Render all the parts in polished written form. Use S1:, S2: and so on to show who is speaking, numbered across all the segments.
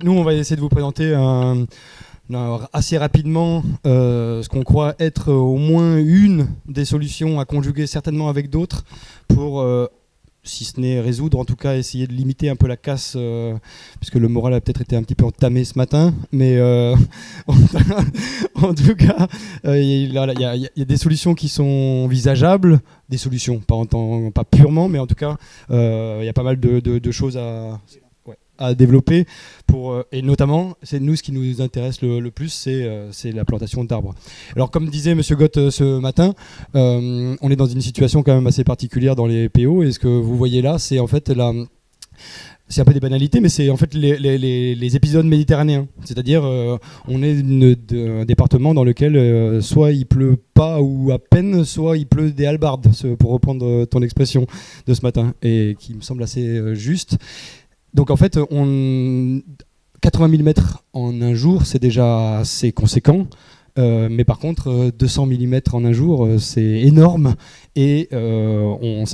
S1: nous, on va essayer de vous présenter assez rapidement ce qu'on croit être au moins une des solutions à conjuguer certainement avec d'autres pour, si ce n'est résoudre, en tout cas essayer de limiter un peu la casse, puisque le moral a peut-être été un petit peu entamé ce matin, mais en tout cas, il y a des solutions qui sont envisageables, des solutions, pas purement, mais en tout cas, il y a pas mal de choses à développer et notamment c'est nous ce qui nous intéresse le plus, c'est la plantation d'arbres. Alors comme disait Monsieur Gott ce matin, on est dans une situation quand même assez particulière dans les PO, et ce que vous voyez là, c'est en fait c'est un peu des banalités, mais c'est en fait les épisodes méditerranéens. C'est-à-dire, on est un département dans lequel soit il pleut pas ou à peine, soit il pleut des halbardes, pour reprendre ton expression de ce matin, et qui me semble assez juste. Donc en fait, 80 mm en un jour, c'est déjà assez conséquent. Mais par contre, 200 mm en un jour, c'est énorme. Et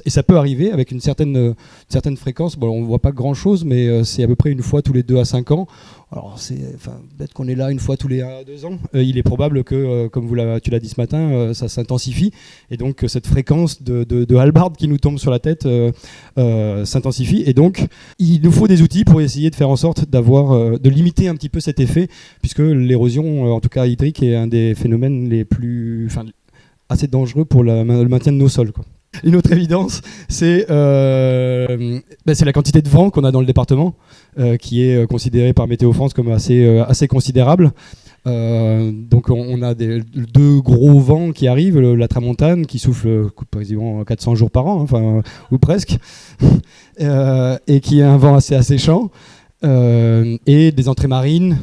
S1: ça peut arriver avec une certaine fréquence. Bon, on ne voit pas grand-chose, mais c'est à peu près une fois tous les 2 à 5 ans. Alors, peut-être qu'on est là une fois tous les 1 à 2 ans. Il est probable que, comme tu l'as dit ce matin, ça s'intensifie. Et donc, cette fréquence de halbardes qui nous tombe sur la tête s'intensifie. Et donc, il nous faut des outils pour essayer de faire en sorte de limiter un petit peu cet effet, puisque l'érosion, en tout cas hydrique, est un des phénomènes assez dangereux pour le maintien de nos sols, quoi. Une autre évidence, c'est la quantité de vent qu'on a dans le département, qui est considérée par Météo France comme assez considérable. Donc on a 2 gros vents qui arrivent, la tramontane qui souffle quasiment 400 jours par an, ou presque, et qui est un vent assez asséchant, et des entrées marines,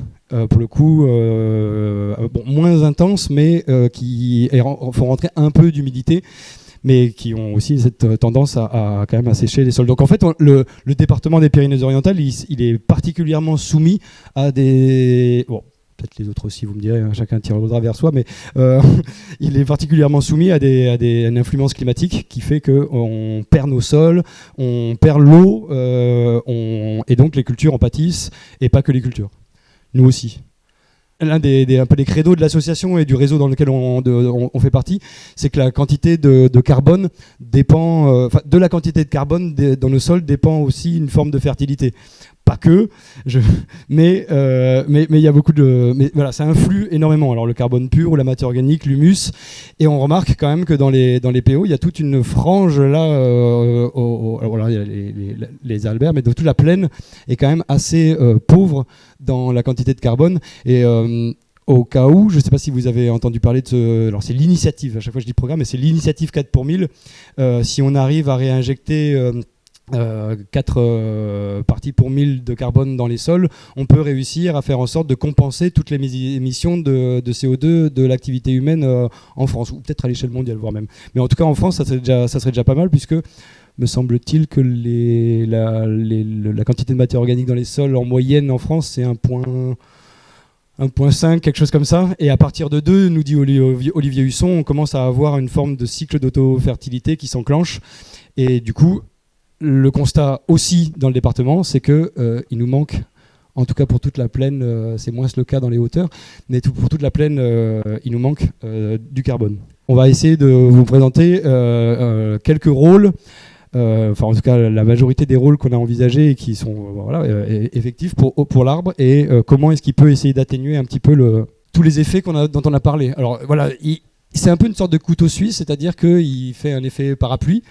S1: pour le coup, moins intenses, mais qui font rentrer un peu d'humidité, mais qui ont aussi cette tendance à quand même assécher les sols. Donc en fait, le département des Pyrénées-Orientales, il est particulièrement soumis à des... Bon, peut-être les autres aussi, vous me direz, hein, chacun tirera vers soi, mais il est particulièrement soumis à une influence climatique qui fait qu'on perd nos sols, on perd l'eau, et donc les cultures en pâtissent, et pas que les cultures. Nous aussi. L'un un peu des credos de l'association et du réseau dans lequel on fait partie, c'est que la quantité de carbone dépend, de la quantité de carbone dans nos sols dépend aussi une forme de fertilité. Pas que, mais il y a beaucoup mais voilà, ça influe énormément. Alors le carbone pur ou la matière organique, l'humus, et on remarque quand même que dans les PO, il y a toute une frange là, il y a les Alberts, mais de toute la plaine est quand même assez pauvre dans la quantité de carbone. Et au cas où, je ne sais pas si vous avez entendu parler de alors c'est l'initiative, à chaque fois je dis programme, mais c'est l'initiative 4 pour 1000. Si on arrive à réinjecter 4 parties pour 1000 de carbone dans les sols, on peut réussir à faire en sorte de compenser toutes les émissions de CO2 de l'activité humaine en France, ou peut-être à l'échelle mondiale, voire même. Mais en tout cas en France, ça serait déjà pas mal, puisque me semble-t-il que la quantité de matière organique dans les sols en moyenne en France, c'est 1,5, quelque chose comme ça. Et à partir de 2, nous dit Olivier Husson, on commence à avoir une forme de cycle d'auto-fertilité qui s'enclenche. Et du coup, le constat aussi dans le département, c'est qu'il nous manque, en tout cas pour toute la plaine, c'est moins le cas dans les hauteurs, mais pour toute la plaine, il nous manque du carbone. On va essayer de vous présenter quelques rôles, en tout cas la majorité des rôles qu'on a envisagés et qui sont effectifs pour l'arbre, et comment est-ce qu'il peut essayer d'atténuer un petit peu tous les effets dont on a parlé. Alors voilà, c'est un peu une sorte de couteau suisse, c'est-à-dire qu'il fait un effet parapluie,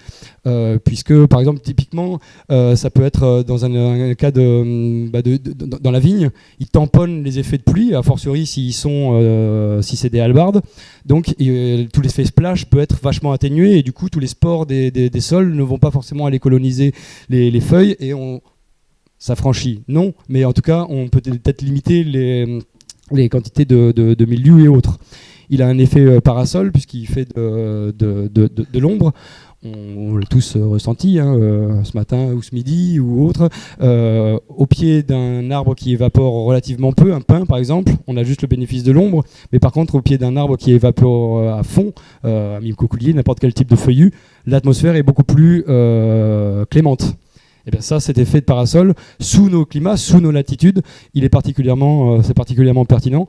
S1: puisque par exemple typiquement ça peut être dans un cas dans la vigne, il tamponne les effets de pluie, a fortiori si c'est des halbardes, donc tout l'effet splash peut être vachement atténué, et du coup tous les spores des sols ne vont pas forcément aller coloniser les feuilles, et ça franchit, non, mais en tout cas on peut peut-être limiter les quantités de mildiou et autres. Il a un effet parasol puisqu'il fait de l'ombre. On l'a tous ressenti ce matin ou ce midi ou autre. Au pied d'un arbre qui évapore relativement peu, un pin par exemple, on a juste le bénéfice de l'ombre. Mais par contre, au pied d'un arbre qui évapore à fond, un mime coculier, n'importe quel type de feuillu, l'atmosphère est beaucoup plus clémente. Et bien ça, cet effet de parasol, sous nos climats, sous nos latitudes, c'est particulièrement pertinent,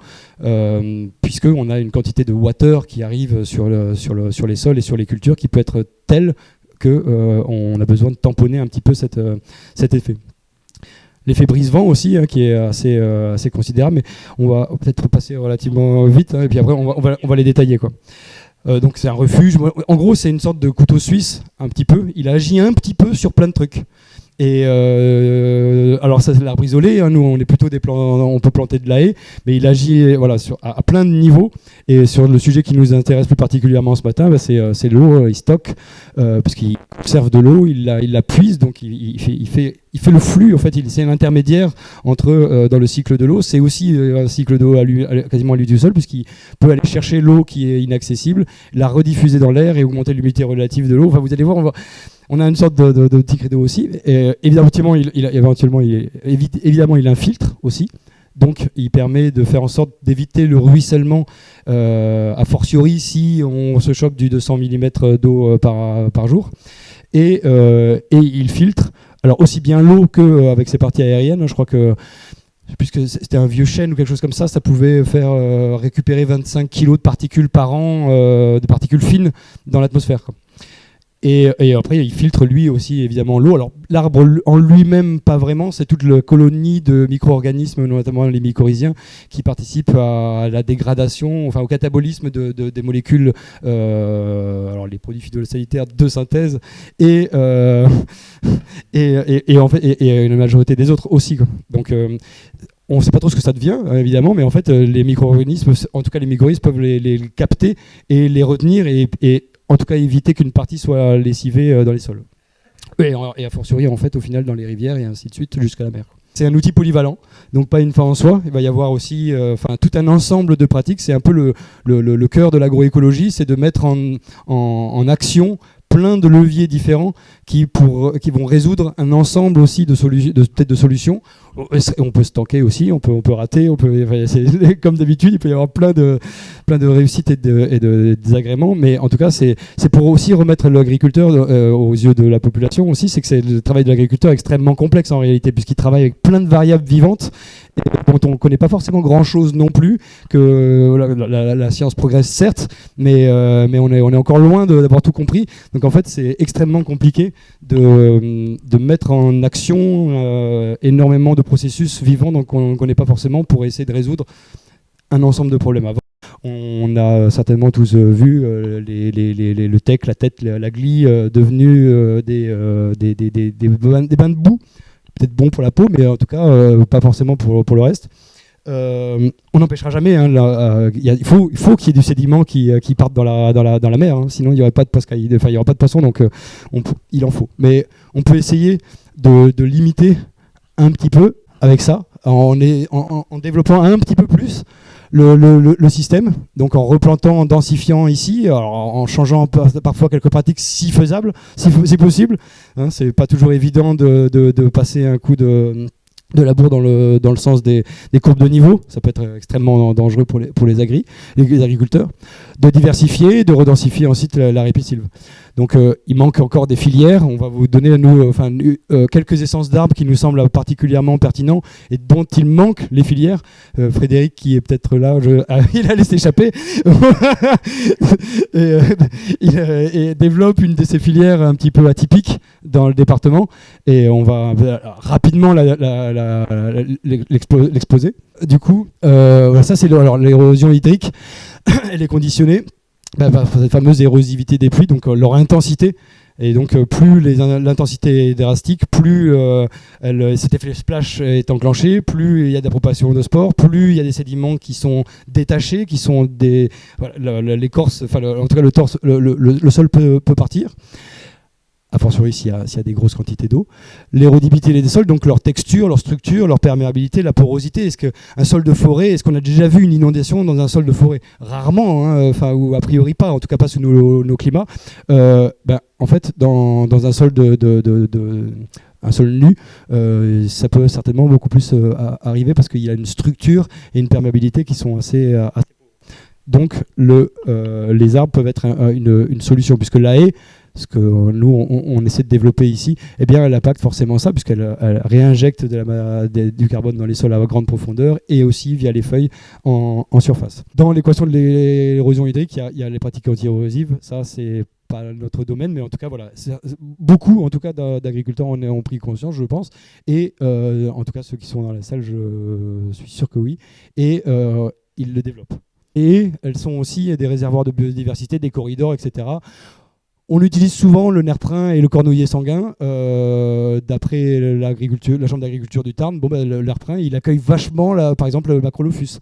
S1: puisqu'on a une quantité de water qui arrive sur les sols et sur les cultures qui peut être telle qu'on a besoin de tamponner un petit peu cet effet. L'effet brise-vent aussi, qui est assez considérable, mais on va peut-être passer relativement vite, et puis après on va les détailler, quoi. Donc c'est un refuge. En gros, c'est une sorte de couteau suisse, un petit peu. Il agit un petit peu sur plein de trucs. Et alors ça, c'est l'arbre isolé. Hein, nous, on est plutôt on peut planter de la haie, mais il agit à plein de niveaux. Et sur le sujet qui nous intéresse plus particulièrement ce matin, c'est l'eau. Il stocke, puisqu'il conserve de l'eau, il la puise, donc il fait le flux. En fait, c'est un intermédiaire entre dans le cycle de l'eau. C'est aussi un cycle d'eau quasiment à lui tout seul, puisqu'il peut aller chercher l'eau qui est inaccessible, la rediffuser dans l'air et augmenter l'humidité relative de l'eau. Enfin, vous allez voir, on a une sorte de petit credo aussi. Et évidemment, il infiltre aussi. Donc, il permet de faire en sorte d'éviter le ruissellement, a fortiori si on se chope du 200 mm d'eau par jour. Et il filtre, alors aussi bien l'eau qu'avec ses parties aériennes. Je crois que, puisque c'était un vieux chêne ou quelque chose comme ça, ça pouvait faire récupérer 25 kg de particules par an, de particules fines dans l'atmosphère, quoi. Et après, il filtre lui aussi évidemment l'eau. Alors l'arbre en lui-même, pas vraiment, c'est toute la colonie de micro-organismes, notamment les mycorhiziens, qui participent à la dégradation, enfin au catabolisme des molécules, alors les produits phytosanitaires de synthèse et en fait une majorité des autres aussi, quoi. Donc on ne sait pas trop ce que ça devient, évidemment, mais en fait, les micro-organismes, en tout cas les mycorhizes, peuvent les capter et les retenir et en tout cas éviter qu'une partie soit lessivée dans les sols. Et a fortiori, en fait, au final, dans les rivières et ainsi de suite, jusqu'à la mer. C'est un outil polyvalent, donc pas une fin en soi. Il va y avoir aussi tout un ensemble de pratiques. C'est un peu le cœur de l'agroécologie, c'est de mettre en action plein de leviers différents qui vont résoudre un ensemble aussi de solutions. On peut se tanker aussi, on peut rater, comme d'habitude, il peut y avoir plein de réussites et de désagréments, mais en tout cas, c'est pour aussi remettre l'agriculteur aux yeux de la population aussi, c'est que c'est le travail de l'agriculteur extrêmement complexe en réalité, puisqu'il travaille avec plein de variables vivantes dont on ne connaît pas forcément grand-chose non plus, que la science progresse certes, mais on est encore loin d'avoir tout compris. Donc en fait, c'est extrêmement compliqué de mettre en action énormément de processus vivants donc on ne connaît pas forcément pour essayer de résoudre un ensemble de problèmes. Avant, on a certainement tous vu le tech, la tête, la glie devenus des bains de boue, peut-être bon pour la peau, mais en tout cas pas forcément pour le reste. On n'empêchera jamais, hein, il faut qu'il y ait du sédiment qui parte dans la mer, hein, sinon il n'y aurait pas de poissons, donc il en faut. Mais on peut essayer de limiter un petit peu avec ça, en développant un petit peu plus le système, donc en replantant, en densifiant ici, alors en changeant parfois quelques pratiques si faisables, si possible. Hein, c'est pas toujours évident de passer un coup de labour dans le sens des courbes de niveau, ça peut être extrêmement dangereux pour les agriculteurs, de diversifier, de redensifier ensuite la ripisylve. Donc il manque encore des filières, on va vous donner quelques essences d'arbres qui nous semblent particulièrement pertinents et dont il manque les filières. Frédéric qui est peut-être là, il a laissé échapper et développe une de ces filières un petit peu atypiques dans le département et on va rapidement l'exposer. Du coup, ça c'est l'érosion hydrique, elle est conditionnée par cette fameuse érosivité des pluies, donc leur intensité. Et donc plus l'intensité est drastique, plus cet effet splash est enclenché, plus il y a de la propagation de spores, plus il y a des sédiments qui sont détachés, qui sont l'écorce, en tout cas le sol peut partir. A fortiori s'il y a des grosses quantités d'eau. L'érodibilité des sols, donc leur texture, leur structure, leur perméabilité, la porosité. Est-ce qu'un sol de forêt, est-ce qu'on a déjà vu une inondation dans un sol de forêt? Rarement, hein, ou a priori pas, en tout cas pas sous nos climats. En fait, dans un sol un sol nu, ça peut certainement beaucoup plus arriver parce qu'il y a une structure et une perméabilité qui sont assez Donc les arbres peuvent être une solution, puisque la haie, ce que nous on essaie de développer ici, eh bien elle impacte forcément ça, puisqu'elle réinjecte du carbone dans les sols à grande profondeur et aussi via les feuilles en surface. Dans l'équation de l'érosion hydrique, il y a les pratiques anti-érosives, ça c'est pas notre domaine, mais en tout cas voilà, beaucoup en tout cas d'agriculteurs ont pris conscience, je pense, et en tout cas ceux qui sont dans la salle, je suis sûr que oui, et ils le développent. Et elles sont aussi des réservoirs de biodiversité, des corridors, etc. On utilise souvent le nerf prin et le cornouiller sanguin. D'après la chambre d'agriculture du Tarn, le nerf prin, il accueille vachement, par exemple, le Macrolophus.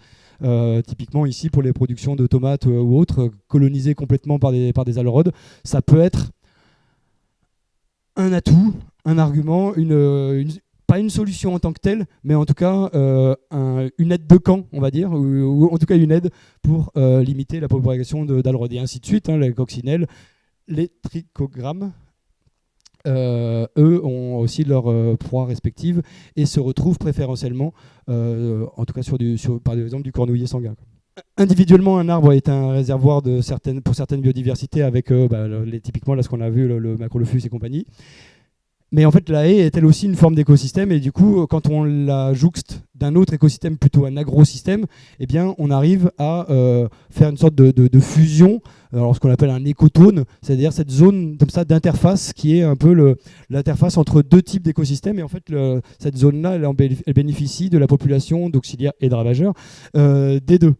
S1: Typiquement ici, pour les productions de tomates ou autres, colonisées complètement par des aleurodes, ça peut être un atout, un argument, pas une solution en tant que telle, mais en tout cas une aide de camp, on va dire, ou en tout cas une aide pour limiter la propagation d'aleurodes. Et ainsi de suite, les coccinelles, les trichogrammes, eux ont aussi leurs proies respectives et se retrouvent préférentiellement, en tout cas par exemple du cornouiller sanguin. Individuellement, un arbre est un réservoir pour certaines biodiversités avec typiquement là, ce qu'on a vu, le Macrolophus et compagnie. Mais en fait, la haie est elle aussi une forme d'écosystème, et du coup, quand on la jouxte d'un autre écosystème, plutôt un agrosystème, eh bien, on arrive à faire une sorte de fusion, alors ce qu'on appelle un écotone, c'est-à-dire cette zone comme ça d'interface qui est un peu l'interface entre deux types d'écosystèmes. Et en fait, cette zone-là, elle bénéficie de la population d'auxiliaires et de ravageurs des deux.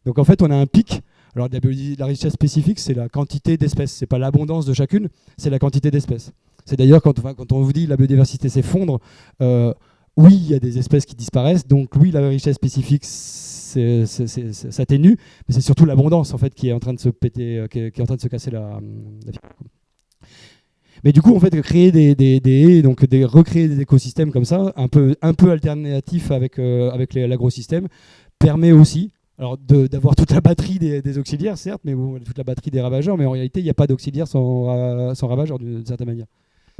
S1: Donc en fait, on a un pic. Alors la richesse spécifique, c'est la quantité d'espèces. C'est pas l'abondance de chacune, c'est la quantité d'espèces. C'est d'ailleurs quand on vous dit la biodiversité s'effondre, oui, il y a des espèces qui disparaissent, donc oui, la richesse spécifique s'atténue, mais c'est surtout l'abondance en fait qui est en train de se péter, qui est en train de se casser la figure. Mais du coup, en fait, créer des haies, donc recréer des écosystèmes comme ça, un peu alternatifs avec l'agrosystème, permet aussi d'avoir toute la batterie des auxiliaires, certes, mais toute la batterie des ravageurs, mais en réalité, il n'y a pas d'auxiliaires sans ravageurs d'une certaine manière.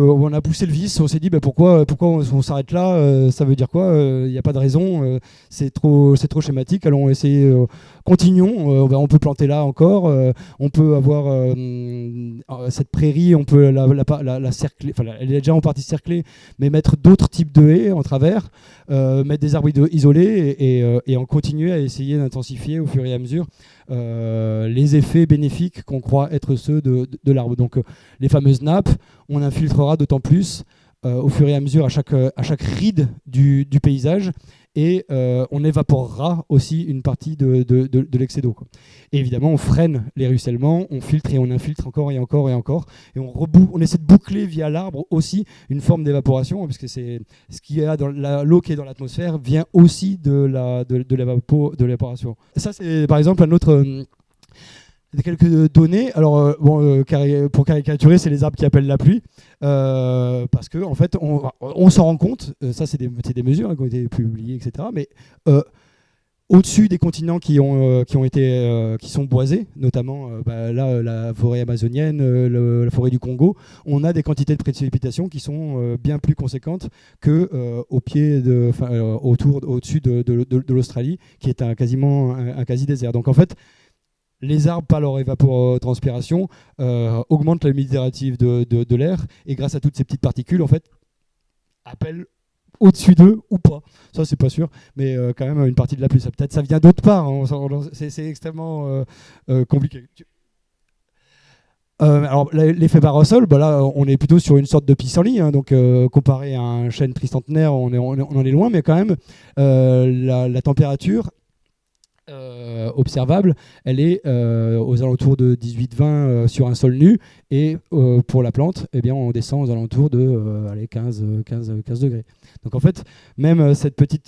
S1: On a poussé le vice, on s'est dit pourquoi on s'arrête là, ça veut dire quoi, il n'y a pas de raison, c'est trop schématique, allons essayer, continuons, on peut planter là encore, on peut avoir cette prairie, on peut la cercler, elle est déjà en partie cerclée, mais mettre d'autres types de haies en travers, mettre des arbres isolés et en continuer à essayer d'intensifier au fur et à mesure les effets bénéfiques qu'on croit être ceux de l'arbre. Donc les fameuses nappes, on infiltrera d'autant plus au fur et à mesure à chaque ride du paysage, et on évaporera aussi une partie de l'excès d'eau. Et évidemment, on freine les ruissellements, on filtre et on infiltre encore et encore et encore, et on essaie de boucler via l'arbre aussi une forme d'évaporation, puisque c'est ce qu'il y a dans l'eau qui est dans l'atmosphère vient aussi de l'évaporation. Ça, c'est par exemple un autre... quelques données. Alors, pour caricaturer, c'est les arbres qui appellent la pluie, parce que en fait, on s'en rend compte. Ça, c'est des mesures qui ont été publiées, etc. Mais au-dessus des continents qui sont boisés, notamment là, la forêt amazonienne, la forêt du Congo, on a des quantités de précipitations qui sont bien plus conséquentes que au-dessus de l'Australie, qui est quasiment un quasi-désert. Donc en fait, les arbres, par leur évapotranspiration, augmentent la humidité relative de l'air, et grâce à toutes ces petites particules, en fait, appellent au-dessus d'eux ou pas. Ça, c'est pas sûr, mais quand même une partie de la pluie. Peut-être ça vient d'autre part. C'est extrêmement compliqué. Alors l'effet parasol, là on est plutôt sur une sorte de pissenlit, hein, donc comparé à un chêne tricentenaire, on en est loin, mais quand même la température observable, elle est aux alentours de 18-20 sur un sol nu, et pour la plante, eh bien, on descend aux alentours de 15 degrés. Donc en fait, même ce petit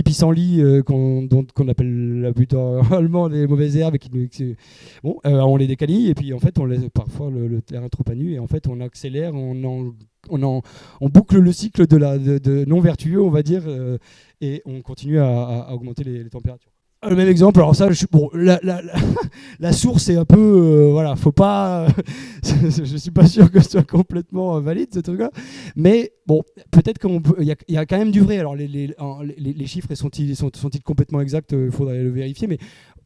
S1: pissenlit qu'on appelle habituellement les mauvaises herbes, on les décanille, et puis en fait on laisse parfois le terrain trop à nu, et en fait on accélère, on boucle le cycle de non vertueux, on va dire, et on continue à augmenter les températures. Le même exemple, alors ça, la source est un peu, faut pas, je suis pas sûr que ce soit complètement valide ce truc-là, mais bon, peut-être il y a quand même du vrai. Alors les chiffres sont-ils complètement exacts? Il faudrait le vérifier, mais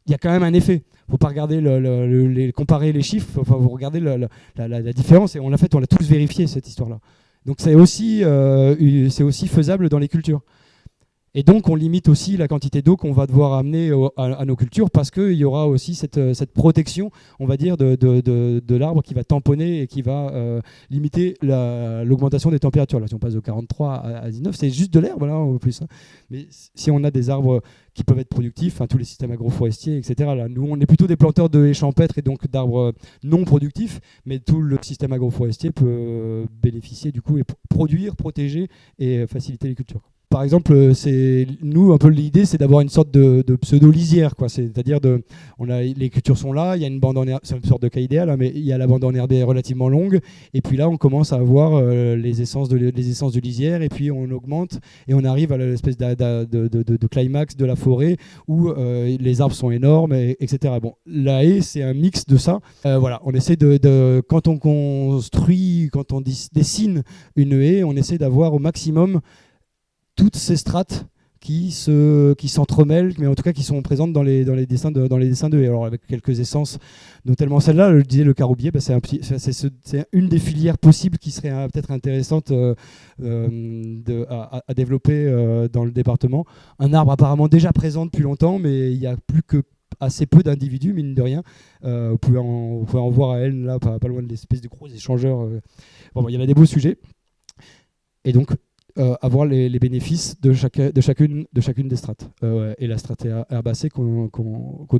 S1: il y a quand même un effet. Il ne faut pas regarder comparer les chiffres, enfin, vous regardez la différence, et on l'a tous vérifié, cette histoire-là. Donc c'est aussi faisable dans les cultures. Et donc, on limite aussi la quantité d'eau qu'on va devoir amener à nos cultures, parce qu'il y aura aussi cette protection, on va dire, de l'arbre qui va tamponner et qui va limiter l'augmentation des températures. Là, si on passe de 43 à 19, c'est juste de l'herbe, là, en plus. Hein. Mais si on a des arbres qui peuvent être productifs, tous les systèmes agroforestiers, etc., là, nous, on est plutôt des planteurs de haies champêtres et donc d'arbres non productifs, mais tout le système agroforestier peut bénéficier, du coup, et produire, protéger et faciliter les cultures. Par exemple, nous, un peu l'idée, c'est d'avoir une sorte de pseudo-lisière, quoi. C'est-à-dire, les cultures sont là, il y a une bande en herbe, c'est une sorte de cas idéal, hein, mais il y a la bande enherbée relativement longue, et puis là, on commence à avoir les essences de lisière, et puis on augmente, et on arrive à l'espèce de climax de la forêt, où les arbres sont énormes, etc. Bon, la haie, c'est un mix de ça. Voilà, on essaie quand on construit, quand on dessine une haie, on essaie d'avoir au maximum toutes ces strates qui s'entremêlent, mais en tout cas qui sont présentes dans les dessins de haies. Alors avec quelques essences, notamment celle-là, je disais le caroubier, c'est une des filières possibles qui serait peut-être intéressante à développer dans le département. Un arbre apparemment déjà présent depuis longtemps, mais il n'y a plus que assez peu d'individus, mine de rien. Vous pouvez en voir à Elne, là, pas loin de l'espèce de gros échangeurs. Bon, il y en a des beaux sujets. Et donc, avoir les bénéfices de chacune des strates. Et la strate herbacée qu'on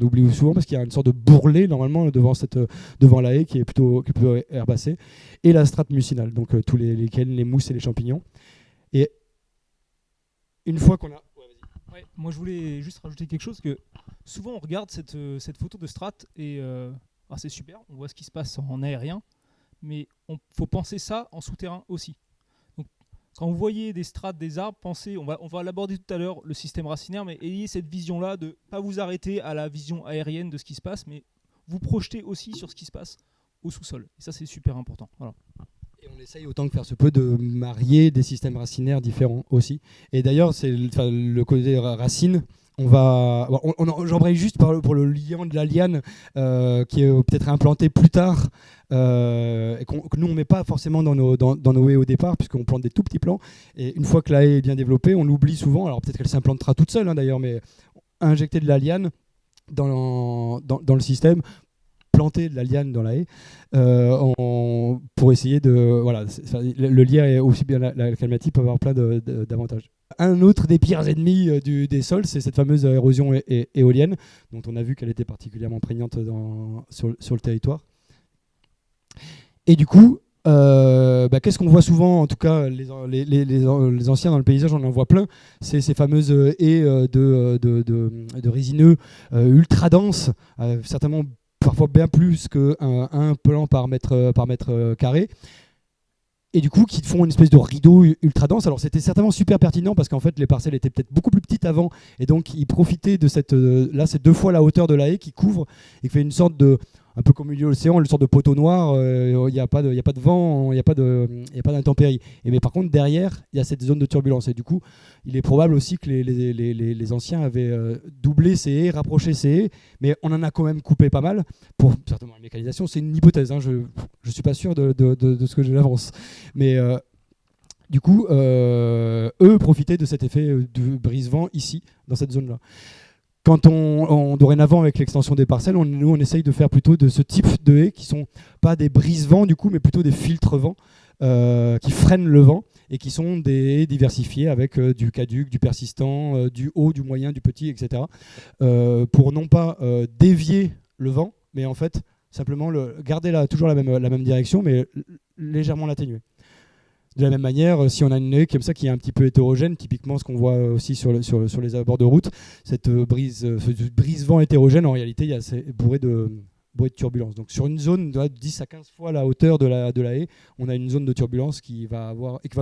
S1: oublie souvent, parce qu'il y a une sorte de bourrelet normalement devant la haie qui est plutôt herbacée, et la strate mucinale, donc tous les mousses et les champignons. Et une fois qu'on a...
S2: Ouais, moi je voulais juste rajouter quelque chose, que souvent on regarde cette photo de strate et c'est super, on voit ce qui se passe en aérien, mais il faut penser ça en souterrain aussi. Quand vous voyez des strates, des arbres, pensez, on va l'aborder tout à l'heure, le système racinaire, mais ayez cette vision-là de ne pas vous arrêter à la vision aérienne de ce qui se passe, mais vous projetez aussi sur ce qui se passe au sous-sol. Et ça, c'est super important. Voilà.
S1: Et on essaye autant que faire se peut de marier des systèmes racinaires différents aussi. Et d'ailleurs, c'est le côté racine. J'embraye juste pour le liant de la liane qui est peut-être implanté plus tard et que nous on met pas forcément dans nos haies au départ, puisqu'on plante des tout petits plants, et une fois que la haie est bien développée, on l'oublie souvent. Alors peut-être qu'elle s'implantera toute seule d'ailleurs, mais injecter de la liane dans le système, planter de la liane dans la haie pour essayer de... Voilà, le lierre et aussi bien la calmatie peuvent avoir plein d'avantages. Un autre des pires ennemis des sols, c'est cette fameuse érosion éolienne, dont on a vu qu'elle était particulièrement prégnante sur le territoire. Et du coup, qu'est-ce qu'on voit souvent, en tout cas les anciens dans le paysage, on en voit plein, c'est ces fameuses haies de résineux ultra denses, certainement parfois bien plus qu'un plan par mètre carré, et du coup qui font une espèce de rideau ultra dense. Alors c'était certainement super pertinent, parce qu'en fait les parcelles étaient peut-être beaucoup plus petites avant, et donc ils profitaient de là c'est 2 fois la hauteur de la haie qui couvre et qui fait une sorte de, un peu comme au milieu de l'océan, une sorte de poteau noir. Il n'y a pas de vent, il n'y a pas d'intempéries. Mais par contre, derrière, il y a cette zone de turbulence. Et du coup, il est probable aussi que les anciens avaient doublé ces haies, rapproché ces haies, mais on en a quand même coupé pas mal, pour certainement la mécanisation. C'est une hypothèse, hein, je ne suis pas sûr de ce que j'avance. Mais du coup, eux profitaient de cet effet de brise-vent ici, dans cette zone-là. Quand dorénavant, avec l'extension des parcelles, on essaye de faire plutôt de ce type de haies qui sont pas des brise-vents du coup, mais plutôt des filtres-vents qui freinent le vent, et qui sont des haies diversifiées avec du caduc, du persistant, du haut, du moyen, du petit, etc. Pour non pas dévier le vent, mais en fait simplement garder toujours la même direction, mais légèrement l'atténuer. De la même manière, si on a une haie comme ça qui est un petit peu hétérogène, typiquement ce qu'on voit aussi sur les abords de route, ce brise-vent hétérogène, en réalité, c'est bourré de turbulence. Donc sur une zone de 10 à 15 fois la hauteur de la haie, on a une zone de turbulence qui va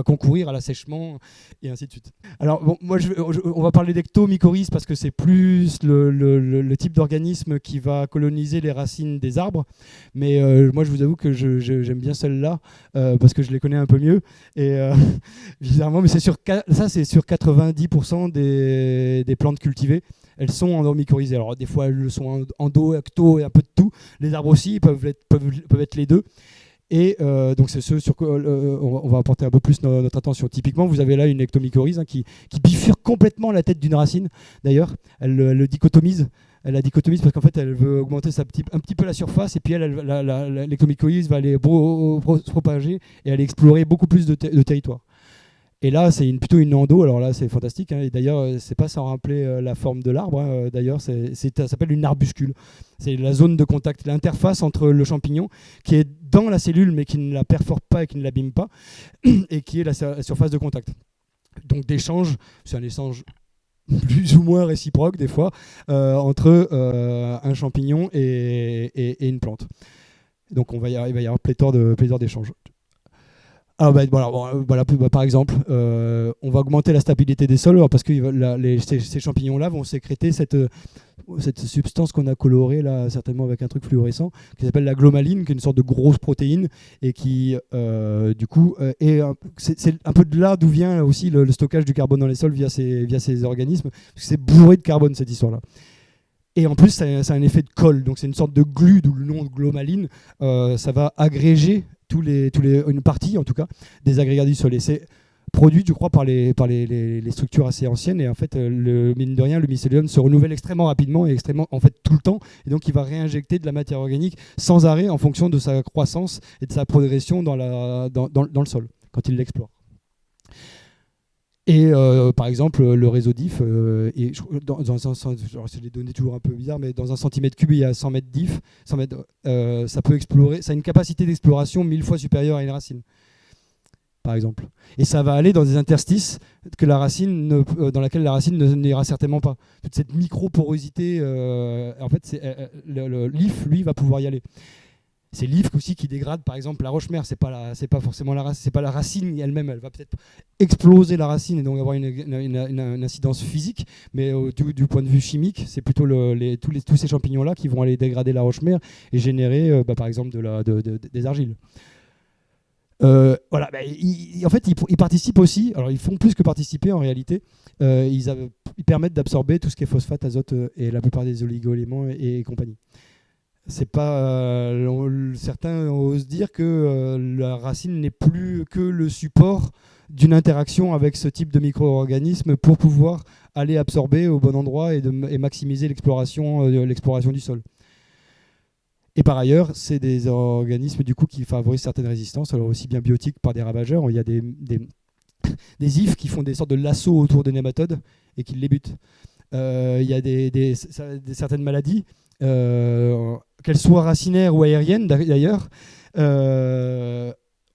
S1: concourir à l'assèchement, et ainsi de suite. Alors bon, moi on va parler d'ectomycorhizes, parce que c'est plus le type d'organisme qui va coloniser les racines des arbres, mais moi je vous avoue que j'aime bien celle-là parce que je les connais un peu mieux, et bizarrement, mais c'est sur 90% des plantes cultivées. elles sont endomycorhizées. Alors des fois elles le sont endo, ecto et un peu de tout. Les arbres aussi peuvent être les deux. Et donc c'est ce sur quoi on va apporter un peu plus notre attention. Typiquement, vous avez là une ectomycorhize qui bifurque complètement la tête d'une racine. D'ailleurs, elle le dichotomise. Elle la dichotomise parce qu'en fait, elle veut augmenter un petit peu la surface, et puis l'ectomycorhize va aller se propager et aller explorer beaucoup plus de territoire. Et là, c'est plutôt une endo. Alors là, c'est fantastique. Et d'ailleurs, c'est pas sans rappeler la forme de l'arbre. D'ailleurs, ça s'appelle une arbuscule. C'est la zone de contact, l'interface entre le champignon qui est dans la cellule mais qui ne la perfore pas et qui ne l'abîme pas, et qui est la surface de contact. Donc d'échange, c'est un échange plus ou moins réciproque des fois entre un champignon et une plante. Donc il va y avoir pléthore d'échanges. Ah voilà, par exemple, on va augmenter la stabilité des sols parce que ces champignon-là vont sécréter cette substance qu'on a colorée là, certainement avec un truc fluorescent, qui s'appelle la glomaline, qui est une sorte de grosse protéine et qui, du coup, c'est un peu de là d'où vient aussi le stockage du carbone dans les sols via ces organismes, parce que c'est bourré de carbone cette histoire-là. Et en plus, ça a un effet de colle, donc c'est une sorte de glu, d'où le nom de glomaline. Ça va agréger une partie, en tout cas, des agrégats du sol. Et c'est produit, je crois, par les structures assez anciennes. Et en fait, mine de rien, le mycélium se renouvelle extrêmement rapidement et en fait, tout le temps. Et donc, il va réinjecter de la matière organique sans arrêt en fonction de sa croissance et de sa progression dans le sol, quand il l'explore. Et par exemple, le réseau d'IF, c'est des données toujours un peu bizarres, mais dans un centimètre cube, il y a 100 mètres d'IF. 100 mètres, ça peut explorer, ça a une capacité d'exploration 1000 fois supérieure à une racine, par exemple. Et ça va aller dans des interstices dans laquelle la racine n'ira certainement pas. Toute cette micro-porosité, en fait, l'IF, lui, va pouvoir y aller. C'est l'IF aussi qui dégrade, par exemple, la roche-mère. C'est pas forcément la racine, c'est pas la racine elle-même. Elle va peut-être exploser la racine et donc avoir une incidence physique, mais du point de vue chimique, c'est plutôt tous ces champignons-là qui vont aller dégrader la roche-mère et générer, par exemple, des argiles. Voilà, en fait, ils participent aussi. Alors, ils font plus que participer en réalité. Ils permettent d'absorber tout ce qui est phosphate, azote et la plupart des oligo-éléments et compagnie. C'est pas certains osent dire que la racine n'est plus que le support d'une interaction avec ce type de micro-organisme pour pouvoir aller absorber au bon endroit et maximiser l'exploration du sol. Et par ailleurs, c'est des organismes du coup qui favorisent certaines résistances, alors aussi bien biotiques par des ravageurs. Il y a des ifs qui font des sortes de lassos autour des nématodes et qui les butent. Il y a certaines maladies, qu'elles soient racinaires ou aériennes d'ailleurs.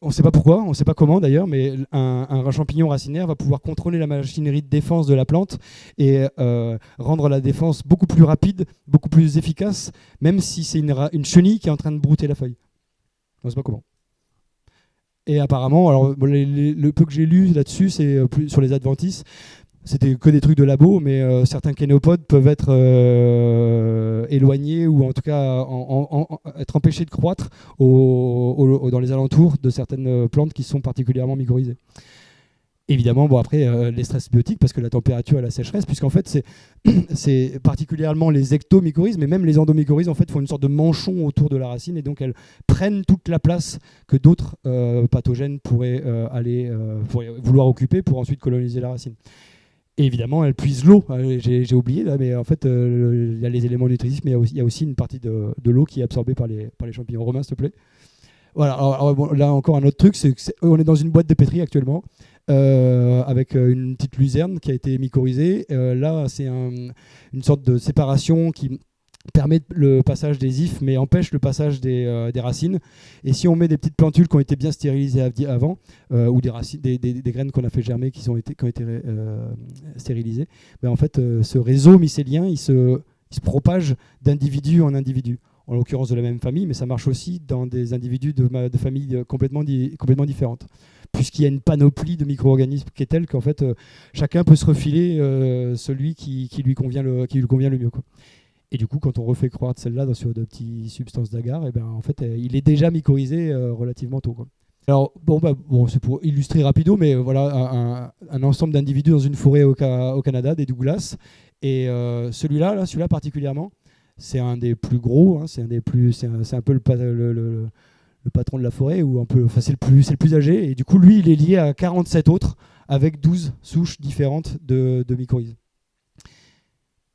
S1: On ne sait pas pourquoi, on ne sait pas comment d'ailleurs, mais un champignon racinaire va pouvoir contrôler la machinerie de défense de la plante et rendre la défense beaucoup plus rapide, beaucoup plus efficace, même si c'est une chenille qui est en train de brouter la feuille. On ne sait pas comment. Et apparemment, alors, le peu que j'ai lu là-dessus, c'est plus sur les adventices. C'était que des trucs de labo, mais certains kénopodes peuvent être éloignés ou en tout cas être empêchés de croître dans les alentours de certaines plantes qui sont particulièrement mycorhizées. Évidemment, après, les stress biotiques, parce que la température et la sécheresse, puisqu'en fait, c'est particulièrement les ectomycorhizes, mais même les endomycorhizes, en fait, font une sorte de manchon autour de la racine, et donc elles prennent toute la place que d'autres pathogènes pourraient vouloir occuper pour ensuite coloniser la racine. Et évidemment, elle puise l'eau. J'ai oublié, là, mais en fait, il y a les éléments nutritifs, mais il y a aussi une partie de l'eau qui est absorbée par les champignons. Romain, s'il te plaît. Voilà. Alors, là, encore un autre truc, on est dans une boîte de pétri actuellement, avec une petite luzerne qui a été mycorhizée. Là, c'est une sorte de séparation qui permet le passage des ifs, mais empêche le passage des racines. Et si on met des petites plantules qui ont été bien stérilisées avant, ou des graines qu'on a fait germer qui ont été stérilisées, en fait, ce réseau mycélien, il se propage d'individu en individu. En l'occurrence de la même famille, mais ça marche aussi dans des individus de familles complètement différentes. Puisqu'il y a une panoplie de micro-organismes qui est telle qu'en fait, chacun peut se refiler celui qui lui convient le mieux, quoi. Et du coup, quand on refait croître celle-là sur de petites substances d'agar, en fait, il est déjà mycorhizé relativement tôt, quoi. Alors, c'est pour illustrer rapido, mais voilà un ensemble d'individus dans une forêt au Canada, des Douglas, Et celui-là particulièrement, c'est un des plus gros, hein, c'est un peu le patron de la forêt, ou un peu, enfin c'est le plus âgé, et du coup lui il est lié à 47 autres avec 12 souches différentes de mycorhizes.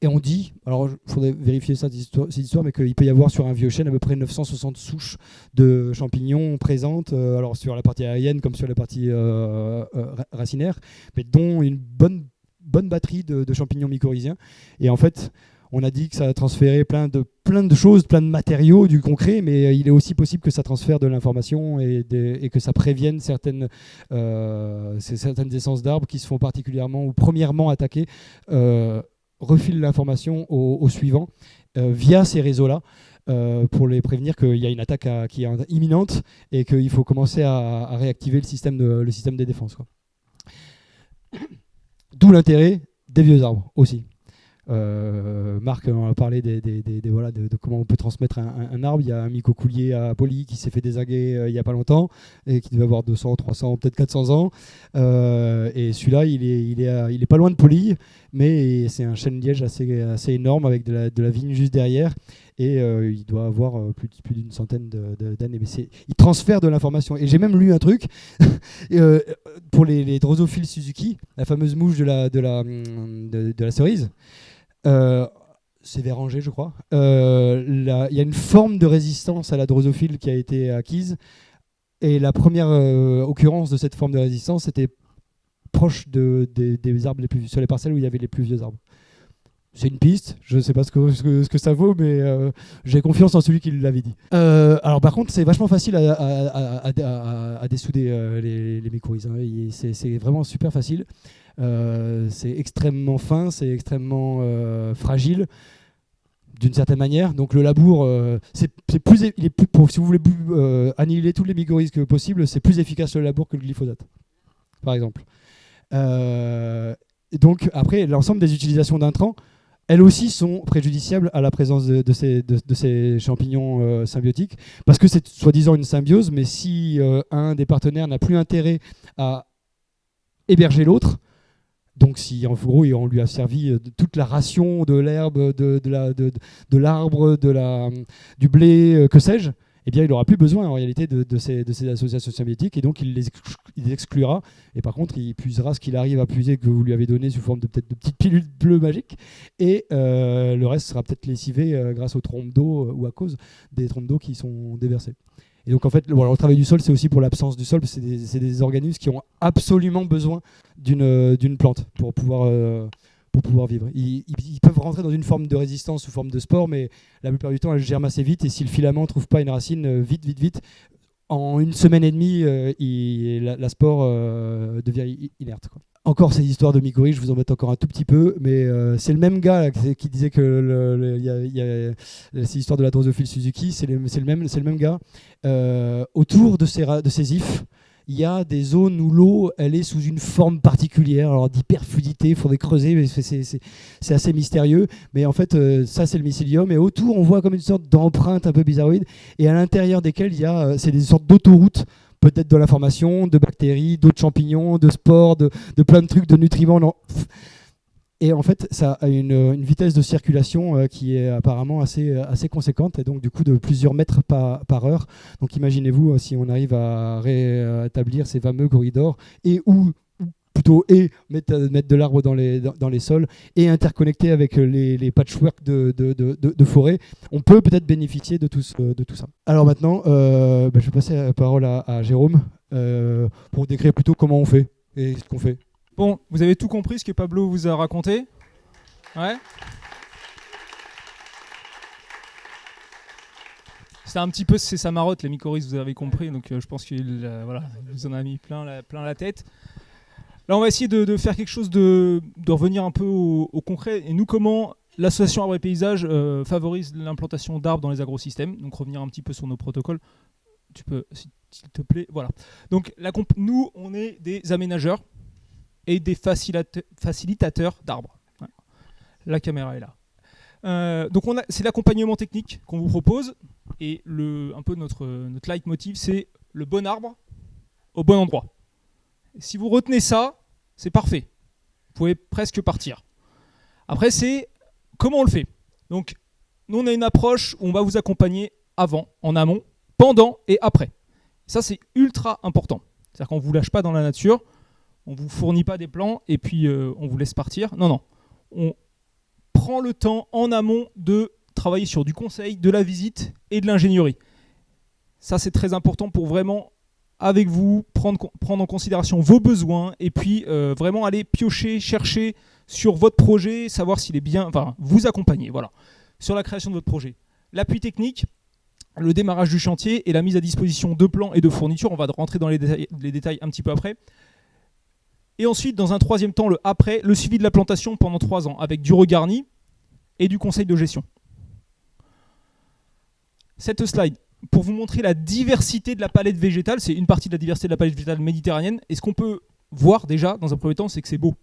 S1: Et on dit, alors il faudrait vérifier ça, cette histoire, mais qu'il peut y avoir sur un vieux chêne à peu près 960 souches de champignons présentes, alors sur la partie aérienne comme sur la partie racinaire, mais dont une bonne batterie de champignons mycorhiziens. Et en fait, on a dit que ça a transféré plein de choses, plein de matériaux, du concret, mais il est aussi possible que ça transfère de l'information et que ça prévienne certaines essences d'arbres qui se font particulièrement ou premièrement attaquer, refile l'information au suivant via ces réseaux-là, pour les prévenir qu'il y a une attaque qui est imminente et qu'il faut commencer à réactiver le système des défenses, quoi. D'où l'intérêt des vieux arbres aussi. Marc en a parlé de comment on peut transmettre un arbre. Il y a un mycocoulier à Poli qui s'est fait désaguer il n'y a pas longtemps et qui devait avoir 200, 300, peut-être 400 ans. Et celui-là, il est pas loin de Poli, mais c'est un chêne liège assez énorme avec de la vigne juste derrière. Et il doit avoir plus d'une centaine d'années. Mais il transfère de l'information. Et j'ai même lu un truc pour les Drosophile Suzuki, la fameuse mouche de la cerise. C'est Véranger, je crois. Il y a une forme de résistance à la drosophile qui a été acquise. Et la première occurrence de cette forme de résistance était proche des arbres sur les parcelles où il y avait les plus vieux arbres. C'est une piste, je ne sais pas ce que ça vaut, mais j'ai confiance en celui qui l'avait dit. Alors par contre, c'est vachement facile à dessouder les mycorhizes, hein. C'est vraiment super facile. C'est extrêmement fin, c'est extrêmement fragile d'une certaine manière. Donc le labour, si vous voulez annihiler tous les mycorhizes que possible, c'est plus efficace le labour que le glyphosate, par exemple. Donc après, l'ensemble des utilisations d'intrants, elles aussi sont préjudiciables à la présence de ces champignons symbiotiques, parce que c'est soi-disant une symbiose, mais si un des partenaires n'a plus intérêt à héberger l'autre, donc si en gros on lui a servi toute la ration de l'herbe, de l'arbre, du blé, que sais-je, eh bien il n'aura plus besoin en réalité de ces associations symbiotiques, et donc il les exclura. Et par contre, il puisera ce qu'il arrive à puiser que vous lui avez donné sous forme de petites pilules bleues magiques, et le reste sera peut-être lessivé grâce aux trompes d'eau ou à cause des trompes d'eau qui sont déversées. Et donc en fait, le travail du sol, c'est aussi pour l'absence du sol, parce que c'est des organismes qui ont absolument besoin d'une plante pour pouvoir vivre. Ils peuvent rentrer dans une forme de résistance sous forme de spore, mais la plupart du temps, elles germent assez vite, et si le filament ne trouve pas une racine, vite, en une semaine et demie, la spore devient inerte, quoi. Encore ces histoires de mycorhizes, je vous embête encore un tout petit peu, mais c'est le même gars là, qui disait que ces histoires de la drosophile Suzuki, c'est le même gars. Autour de ces ifs, il y a des zones où l'eau, elle est sous une forme particulière, alors d'hyperfluidité, il faudrait creuser, mais c'est assez mystérieux. Mais en fait, ça c'est le mycélium, et autour on voit comme une sorte d'empreinte un peu bizarroïde, et à l'intérieur desquelles c'est des sortes d'autoroutes, peut-être de l'information, de bactéries, d'autres champignons, de spores, de plein de trucs, de nutriments. Non. Et en fait, ça a une vitesse de circulation qui est apparemment assez conséquente, et donc du coup de plusieurs mètres par heure. Donc imaginez-vous si on arrive à rétablir ces fameux corridors, et mettre de l'arbre dans les sols, et interconnecter avec les patchwork de forêt, on peut peut-être bénéficier de tout ça. Alors maintenant, je vais passer la parole à Jérôme pour décrire plutôt comment on fait et ce qu'on fait.
S2: Bon, vous avez tout compris ce que Pablo vous a raconté ? Ouais. C'est un petit peu sa marotte, les mycorhizes, vous avez compris, donc je pense qu'il vous en a mis plein la tête. Là, on va essayer de faire quelque chose, de revenir un peu au concret. Et nous, comment l'association Arbres et Paysages favorise l'implantation d'arbres dans les agrosystèmes. Donc, revenir un petit peu sur nos protocoles. Tu peux, s'il te plaît. Voilà. Donc, nous, on est des aménageurs et des facilitateurs d'arbres. Voilà. La caméra est là. Donc, c'est l'accompagnement technique qu'on vous propose. Et un peu notre leitmotiv, c'est le bon arbre au bon endroit. Si vous retenez ça, c'est parfait. Vous pouvez presque partir. Après, c'est comment on le fait. Donc, nous, on a une approche où on va vous accompagner avant, en amont, pendant et après. Ça, c'est ultra important. C'est-à-dire qu'on ne vous lâche pas dans la nature, on ne vous fournit pas des plans et puis on vous laisse partir. Non, non. On prend le temps en amont de travailler sur du conseil, de la visite et de l'ingénierie. Ça, c'est très important pour vraiment, avec vous, prendre en considération vos besoins et puis vraiment aller piocher, chercher sur votre projet, savoir s'il est bien, enfin, vous accompagner, voilà, sur la création de votre projet. L'appui technique, le démarrage du chantier et la mise à disposition de plans et de fournitures, on va rentrer dans les détails un petit peu après. Et ensuite, dans un troisième temps, le après, le suivi de la plantation pendant 3 ans, avec du regarni et du conseil de gestion. Cette slide, pour vous montrer la diversité de la palette végétale, c'est une partie de la diversité de la palette végétale méditerranéenne, et ce qu'on peut voir déjà, dans un premier temps, c'est que c'est beau.